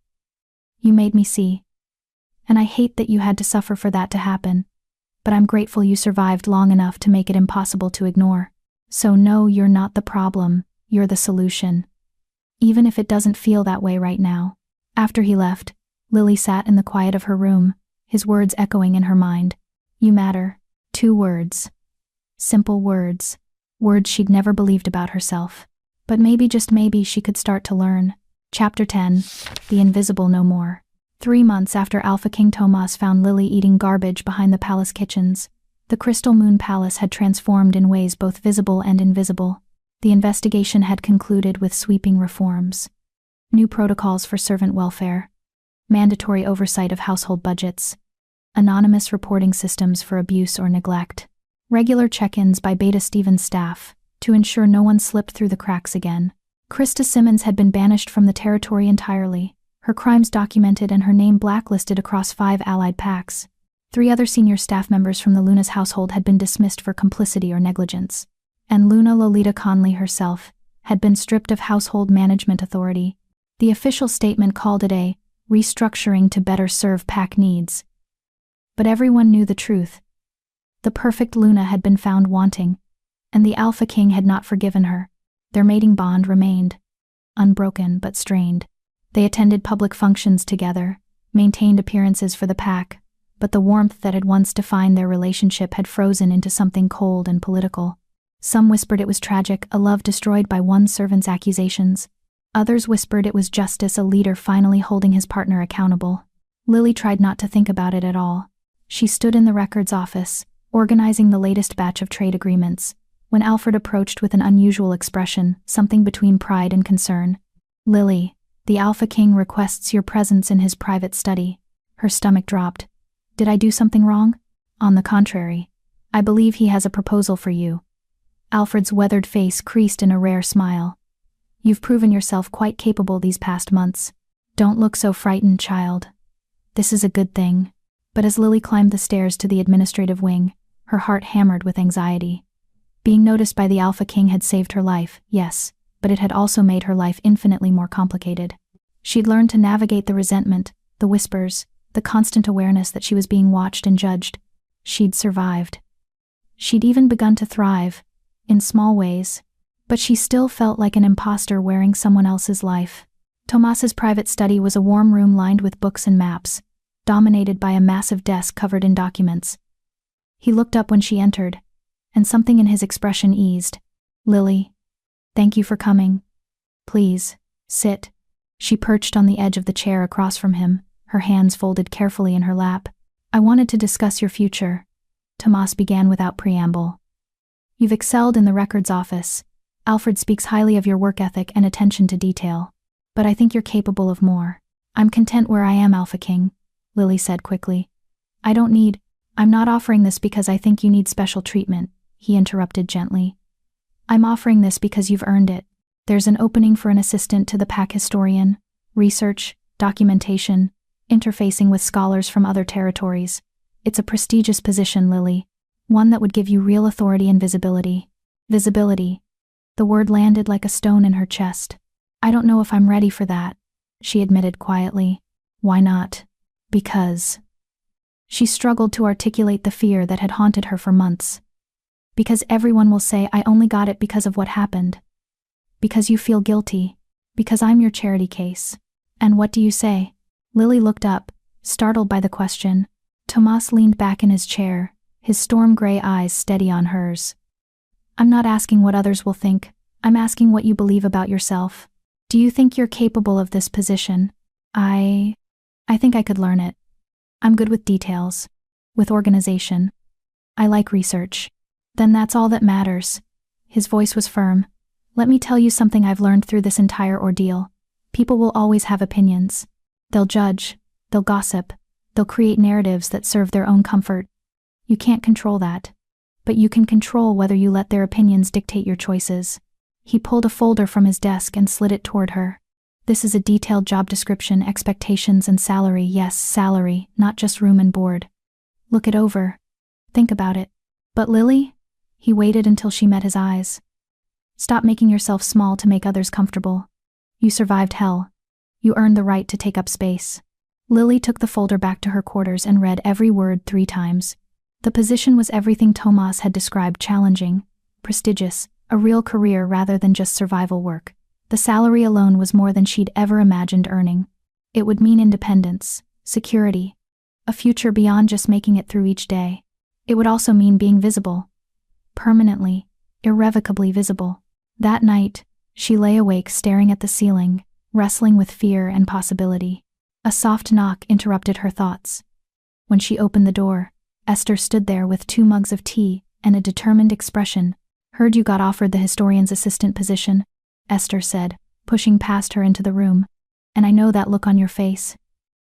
You made me see. And I hate that you had to suffer for that to happen. But I'm grateful you survived long enough to make it impossible to ignore. So no, you're not the problem, you're the solution. Even if it doesn't feel that way right now. After he left, Lily sat in the quiet of her room, his words echoing in her mind. You matter. 2 words. Simple words. Words she'd never believed about herself. But maybe, just maybe, she could start to learn. Chapter 10. The Invisible No More. 3 months after Alphaking Tomas found Lily eating garbage behind the palace kitchens, the Crystal Moon Palace had transformed in ways both visible and invisible. The investigation had concluded with sweeping reforms. New protocols for servant welfare. Mandatory oversight of household budgets. Anonymous reporting systems for abuse or neglect. Regular check-ins by Beta Stevens' staff, to ensure no one slipped through the cracks again. Krista Simmons had been banished from the territory entirely, her crimes documented and her name blacklisted across 5 allied packs. 3 other senior staff members from the Luna's household had been dismissed for complicity or negligence. And Luna Lolita Conley herself had been stripped of household management authority. The official statement called it a restructuring to better serve pack needs. But everyone knew the truth. The perfect Luna had been found wanting, and the Alphaking had not forgiven her. Their mating bond remained, unbroken but strained. They attended public functions together, maintained appearances for the pack, but the warmth that had once defined their relationship had frozen into something cold and political. Some whispered it was tragic, a love destroyed by one servant's accusations. Others whispered it was justice, a leader finally holding his partner accountable. Lily tried not to think about it at all. She stood in the records office, organizing the latest batch of trade agreements, when Alfred approached with an unusual expression, something between pride and concern. Lily, the Alphaking requests your presence in his private study. Her stomach dropped. Did I do something wrong? On the contrary. I believe he has a proposal for you. Alfred's weathered face creased in a rare smile. You've proven yourself quite capable these past months. Don't look so frightened, child. This is a good thing. But as Lily climbed the stairs to the administrative wing, her heart hammered with anxiety. Being noticed by the Alpha King had saved her life, yes, but it had also made her life infinitely more complicated. She'd learned to navigate the resentment, the whispers, the constant awareness that she was being watched and judged. She'd survived. She'd even begun to thrive, in small ways, but she still felt like an imposter wearing someone else's life. Tomas's private study was a warm room lined with books and maps, dominated by a massive desk covered in documents. He looked up when she entered, and something in his expression eased. "Lily, thank you for coming. Please, sit." She perched on the edge of the chair across from him, her hands folded carefully in her lap. "I wanted to discuss your future," Tomas began without preamble. "You've excelled in the records office. Alfred speaks highly of your work ethic and attention to detail. But I think you're capable of more." "I'm content where I am, Alphaking," Lily said quickly. I'm not offering this because I think you need special treatment," he interrupted gently. "I'm offering this because you've earned it. There's an opening for an assistant to the pack historian, research, documentation, interfacing with scholars from other territories. It's a prestigious position, Lily, one that would give you real authority and visibility." Visibility. The word landed like a stone in her chest. "I don't know if I'm ready for that," she admitted quietly. "Why not?" "Because..." She struggled to articulate the fear that had haunted her for months. "Because everyone will say I only got it because of what happened. Because you feel guilty. Because I'm your charity case." "And what do you say?" Lily looked up, startled by the question. Tomas leaned back in his chair, his storm-gray eyes steady on hers. "I'm not asking what others will think. I'm asking what you believe about yourself. Do you think you're capable of this position?" I think I could learn it. I'm good with details. With organization. I like research." "Then that's all that matters." His voice was firm. "Let me tell you something I've learned through this entire ordeal. People will always have opinions. They'll judge, they'll gossip, they'll create narratives that serve their own comfort. You can't control that. But you can control whether you let their opinions dictate your choices." He pulled a folder from his desk and slid it toward her. "This is a detailed job description, expectations and salary. Yes, salary, not just room and board. Look it over. Think about it." "But Lily?" He waited until she met his eyes. "Stop making yourself small to make others comfortable. You survived hell. You earned the right to take up space." Lily took the folder back to her quarters and read every word 3 times. The position was everything Tomas had described: challenging, prestigious, a real career rather than just survival work. The salary alone was more than she'd ever imagined earning. It would mean independence, security, a future beyond just making it through each day. It would also mean being visible. Permanently, irrevocably visible. That night, she lay awake staring at the ceiling, wrestling with fear and possibility. A soft knock interrupted her thoughts. When she opened the door, Esther stood there with 2 mugs of tea and a determined expression. "Heard you got offered the historian's assistant position," Esther said, pushing past her into the room. "And I know that look on your face.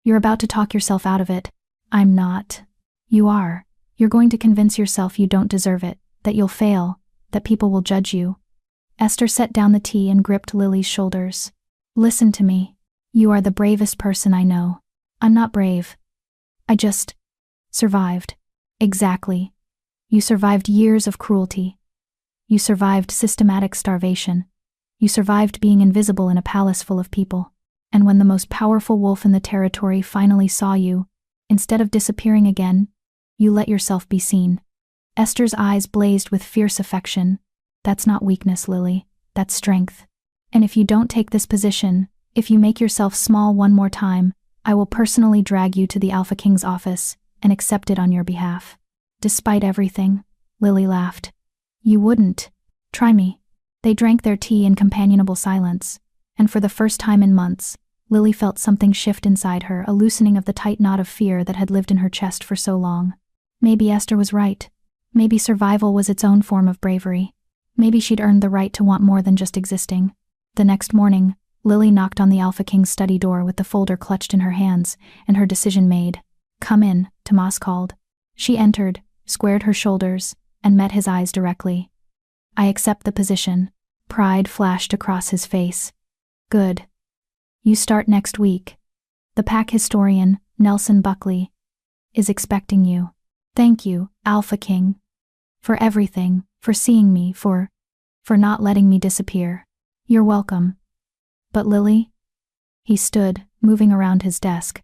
You're about to talk yourself out of it." "I'm not." "You are. You're going to convince yourself you don't deserve it, that you'll fail, that people will judge you." Esther set down the tea and gripped Lily's shoulders. "Listen to me. You are the bravest person I know." "I'm not brave. I just survived." "Exactly. You survived years of cruelty. You survived systematic starvation. You survived being invisible in a palace full of people. And when the most powerful wolf in the territory finally saw you, instead of disappearing again, you let yourself be seen." Esther's eyes blazed with fierce affection. "That's not weakness, Lily. That's strength. And if you don't take this position, if you make yourself small one more time, I will personally drag you to the Alpha King's office and accept it on your behalf." "Despite everything," Lily laughed. "You wouldn't. Try me." They drank their tea in companionable silence, and for the first time in months, Lily felt something shift inside her, a loosening of the tight knot of fear that had lived in her chest for so long. Maybe Esther was right. Maybe survival was its own form of bravery. Maybe she'd earned the right to want more than just existing. The next morning, Lily knocked on the Alpha King's study door with the folder clutched in her hands, and her decision made. "Come in," Tomas called. She entered, squared her shoulders, and met his eyes directly. "I accept the position." Pride flashed across his face. "Good. You start next week. The pack historian, Nelson Buckley, is expecting you." "Thank you, Alpha King," For everything, for seeing me, for not letting me disappear. You're welcome. But Lily? He stood, moving around his desk.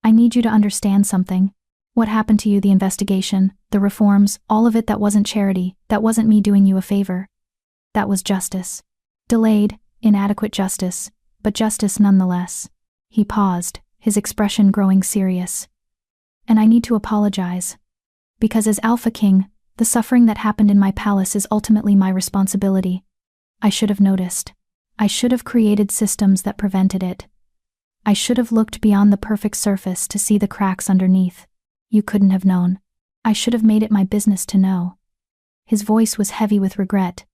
I need you to understand something. What happened to you, the investigation, the reforms, all of it, that wasn't charity, that wasn't me doing you a favor. That was justice. Delayed, inadequate justice, but justice nonetheless. He paused, his expression growing serious. And I need to apologize. Because as Alphaking, the suffering that happened in my palace is ultimately my responsibility. I should have noticed. I should have created systems that prevented it. I should have looked beyond the perfect surface to see the cracks underneath. You couldn't have known. I should have made it my business to know. His voice was heavy with regret.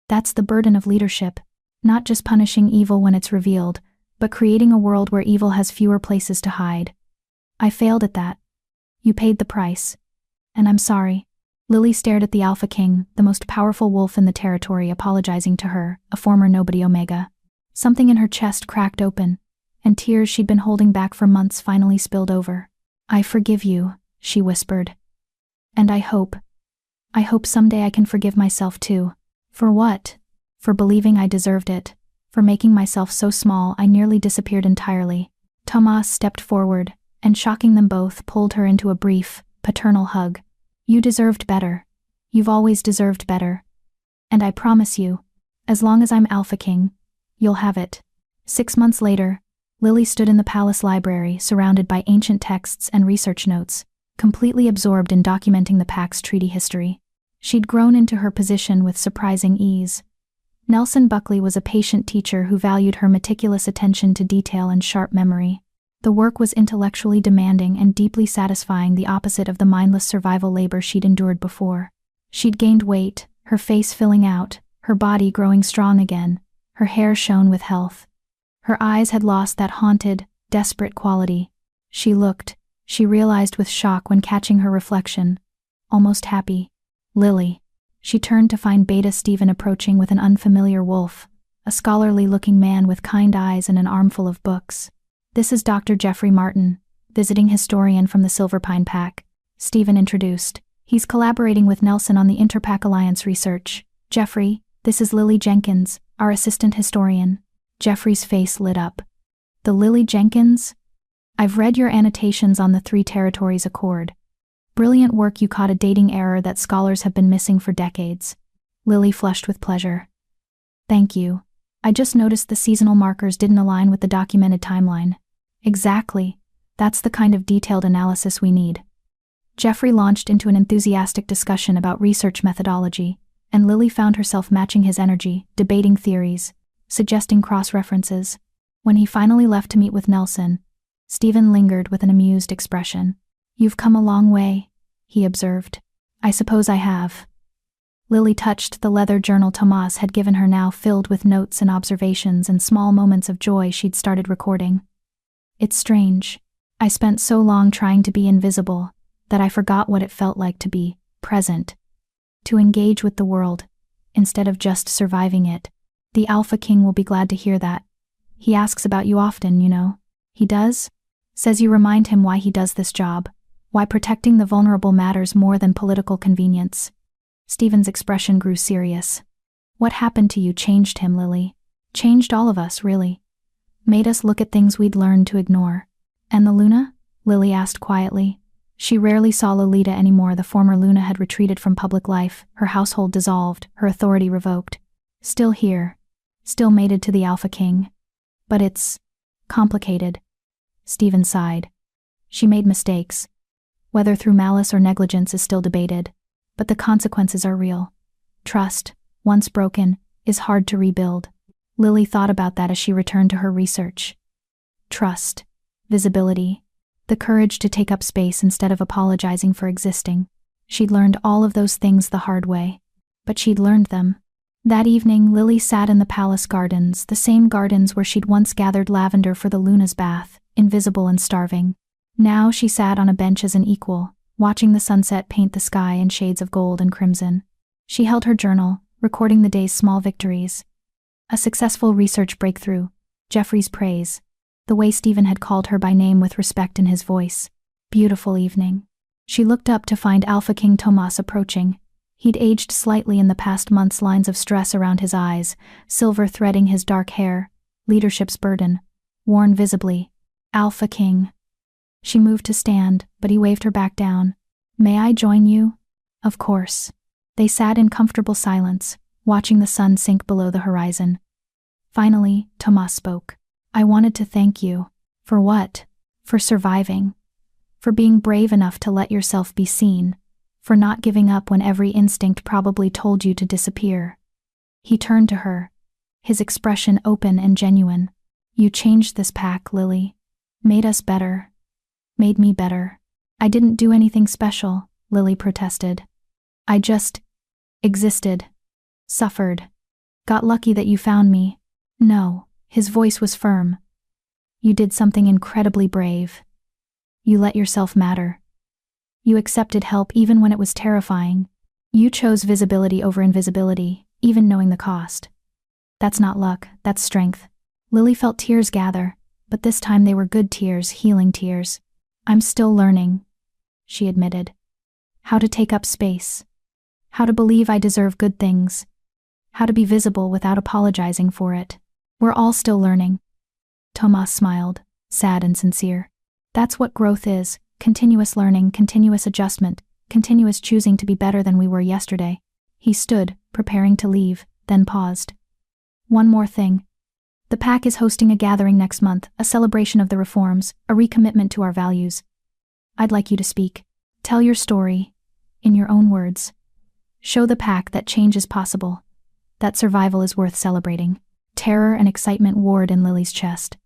That's the burden of leadership. Not just punishing evil when it's revealed, but creating a world where evil has fewer places to hide. I failed at that. You paid the price. And I'm sorry. Lily stared at the Alphaking, the most powerful wolf in the territory, apologizing to her, a former nobody Omega. Something in her chest cracked open, and tears she'd been holding back for months finally spilled over. I forgive you, she whispered. And I hope someday I can forgive myself too. For what? For believing I deserved it. For making myself so small I nearly disappeared entirely. Tomas stepped forward, and shocking them both, pulled her into a brief, paternal hug. You deserved better. You've always deserved better. And I promise you, as long as I'm Alphaking, you'll have it. 6 months later, Lily stood in the palace library, surrounded by ancient texts and research notes, completely absorbed in documenting the Pack's treaty history. She'd grown into her position with surprising ease. Nelson Buckley was a patient teacher who valued her meticulous attention to detail and sharp memory. The work was intellectually demanding and deeply satisfying, the opposite of the mindless survival labor she'd endured before. She'd gained weight, her face filling out, her body growing strong again, her hair shone with health. Her eyes had lost that haunted, desperate quality. She realized with shock when catching her reflection, almost happy. Lily. She turned to find Beta Stephen approaching with an unfamiliar wolf, a scholarly-looking man with kind eyes and an armful of books. This is Dr. Jeffrey Martin, visiting historian from the Silverpine Pack, Stephen introduced. He's collaborating with Nelson on the Interpack Alliance research. Jeffrey, this is Lily Jenkins, our assistant historian. Jeffrey's face lit up. The Lily Jenkins? I've read your annotations on the Three Territories Accord. Brilliant work. You caught a dating error that scholars have been missing for decades. Lily flushed with pleasure. Thank you. I just noticed the seasonal markers didn't align with the documented timeline. Exactly. That's the kind of detailed analysis we need. Jeffrey launched into an enthusiastic discussion about research methodology, and Lily found herself matching his energy, debating theories, suggesting cross-references. When he finally left to meet with Nelson, Stephen lingered with an amused expression. You've come a long way, he observed. I suppose I have. Lily touched the leather journal Tomas had given her, now filled with notes and observations and small moments of joy she'd started recording. It's strange. I spent so long trying to be invisible that I forgot what it felt like to be present, to engage with the world, instead of just surviving it. The Alphaking will be glad to hear that. He asks about you often, you know. He does? Says you remind him why he does this job, why protecting the vulnerable matters more than political convenience. Stephen's expression grew serious. What happened to you changed him, Lily. Changed all of us, really. Made us look at things we'd learned to ignore. And the Luna? Lily asked quietly. She rarely saw Lolita anymore. The former Luna had retreated from public life, her household dissolved, her authority revoked. Still here. Still mated to the Alphaking. But it's complicated. Stephen sighed. She made mistakes. Whether through malice or negligence is still debated. But the consequences are real. Trust, once broken, is hard to rebuild. Lily thought about that as she returned to her research. Trust, visibility, the courage to take up space instead of apologizing for existing. She'd learned all of those things the hard way. But she'd learned them. That evening, Lily sat in the palace gardens, the same gardens where she'd once gathered lavender for the Luna's bath, invisible and starving. Now she sat on a bench as an equal, watching the sunset paint the sky in shades of gold and crimson. She held her journal, recording the day's small victories. A successful research breakthrough, Jeffrey's praise, the way Stephen had called her by name with respect in his voice. Beautiful evening. She looked up to find Alphaking Tomas approaching, He'd aged slightly in the past months, lines of stress around his eyes, silver threading his dark hair, leadership's burden, worn visibly. Alphaking. She moved to stand, but he waved her back down. May I join you? Of course. They sat in comfortable silence, watching the sun sink below the horizon. Finally, Tomas spoke. I wanted to thank you. For what? For surviving. For being brave enough to let yourself be seen. For not giving up when every instinct probably told you to disappear. He turned to her, his expression open and genuine. You changed this pack, Lily. Made us better. Made me better. I didn't do anything special, Lily protested. I just existed. Suffered. Got lucky that you found me. No, his voice was firm. You did something incredibly brave. You let yourself matter. You accepted help even when it was terrifying. You chose visibility over invisibility, even knowing the cost. That's not luck, that's strength. Lily felt tears gather, but this time they were good tears, healing tears. I'm still learning, she admitted. How to take up space. How to believe I deserve good things. How to be visible without apologizing for it. We're all still learning. Tomas smiled, sad and sincere. That's what growth is, continuous learning, continuous adjustment, continuous choosing to be better than we were yesterday. He stood, preparing to leave, then paused. One more thing. The pack is hosting a gathering next month, a celebration of the reforms, a recommitment to our values. I'd like you to speak. Tell your story, in your own words. Show the pack that change is possible, that survival is worth celebrating. Terror and excitement warred in Lily's chest.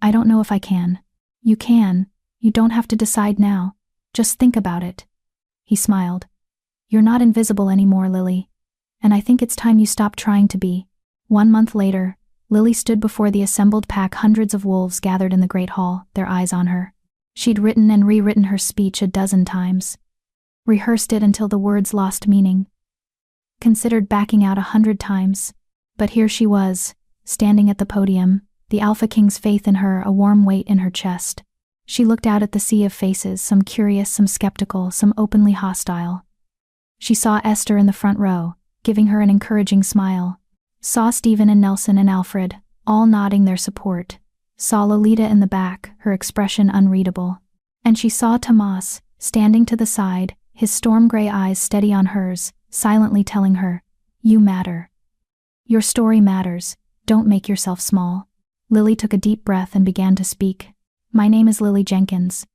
I don't know if I can. You can. You don't have to decide now. Just think about it. He smiled. You're not invisible anymore, Lily. And I think it's time you stopped trying to be. 1 month later, Lily stood before the assembled pack, hundreds of wolves gathered in the great hall, their eyes on her. She'd written and rewritten her speech a dozen times. Rehearsed it until the words lost meaning. Considered backing out 100 times. But here she was, standing at the podium, the Alphaking's faith in her a warm weight in her chest. She looked out at the sea of faces, some curious, some skeptical, some openly hostile. She saw Esther in the front row, giving her an encouraging smile. Saw Stephen and Nelson and Alfred, all nodding their support. Saw Lolita in the back, her expression unreadable. And she saw Tomas, standing to the side, his storm-gray eyes steady on hers, silently telling her, you matter. Your story matters, don't make yourself small. Lily took a deep breath and began to speak. My name is Lily Jenkins.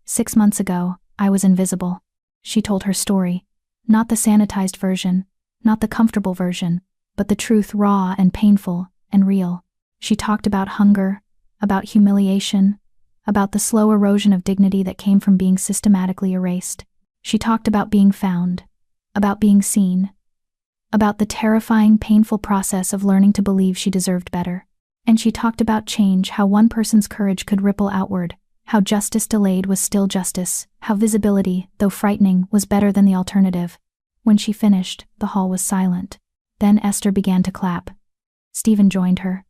6 months ago, I was invisible. She told her story. Not the sanitized version, not the comfortable version, but the truth, raw and painful and real. She talked about hunger, about humiliation, about the slow erosion of dignity that came from being systematically erased. She talked about being found, about being seen, about the terrifying, painful process of learning to believe she deserved better. And she talked about change, how one person's courage could ripple outward, how justice delayed was still justice, how visibility, though frightening, was better than the alternative. When she finished, the hall was silent. Then Esther began to clap. Stephen joined her.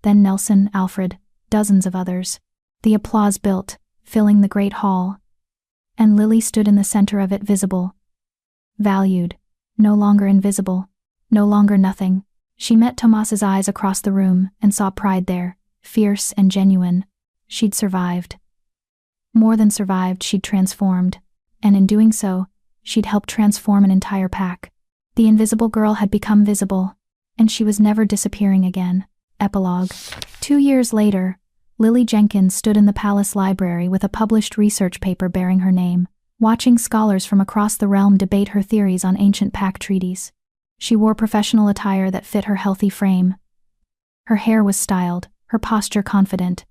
Then Nelson, Alfred, dozens of others. The applause built, filling the great hall. And Lily stood in the center of it, visible. Valued. No longer invisible. No longer nothing. She met Tomas's eyes across the room and saw pride there, fierce and genuine. She'd survived. More than survived, she'd transformed. And in doing so, she'd helped transform an entire pack. The invisible girl had become visible, and she was never disappearing again. Epilogue. 2 years later, Lily Jenkins stood in the palace library with a published research paper bearing her name, watching scholars from across the realm debate her theories on ancient pack treaties. She wore professional attire that fit her healthy frame. Her hair was styled, her posture confident.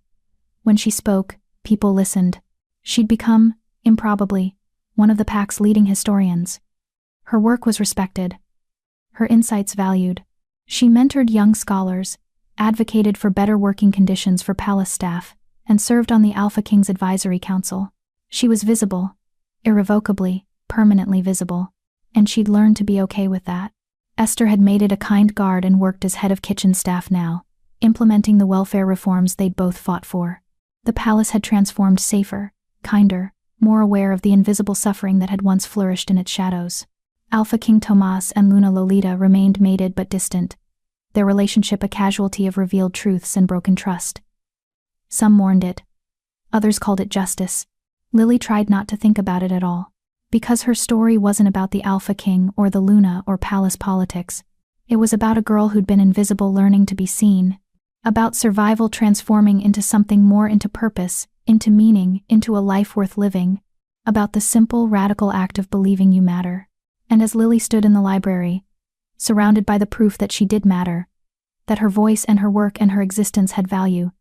When she spoke, people listened. She'd become, improbably, one of the pack's leading historians. Her work was respected. Her insights valued. She mentored young scholars, advocated for better working conditions for palace staff, and served on the Alphaking's advisory council. She was visible, irrevocably, permanently visible, and she'd learned to be okay with that. Esther had made it a kind guard and worked as head of kitchen staff now, implementing the welfare reforms they'd both fought for. The palace had transformed, safer, kinder, more aware of the invisible suffering that had once flourished in its shadows. Alphaking Tomas and Luna Lolita remained mated but distant, their relationship a casualty of revealed truths and broken trust. Some mourned it. Others called it justice. Lily tried not to think about it at all, because her story wasn't about the Alpha King or the Luna or palace politics. It was about a girl who'd been invisible learning to be seen, about survival transforming into something more, into purpose, into meaning, into a life worth living, about the simple, radical act of believing you matter. And as Lily stood in the library, surrounded by the proof that she did matter, that her voice and her work and her existence had value,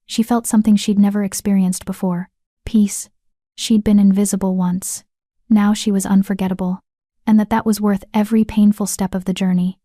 she felt something she'd never experienced before: peace. She'd been invisible once. Now she was unforgettable, and that was worth every painful step of the journey.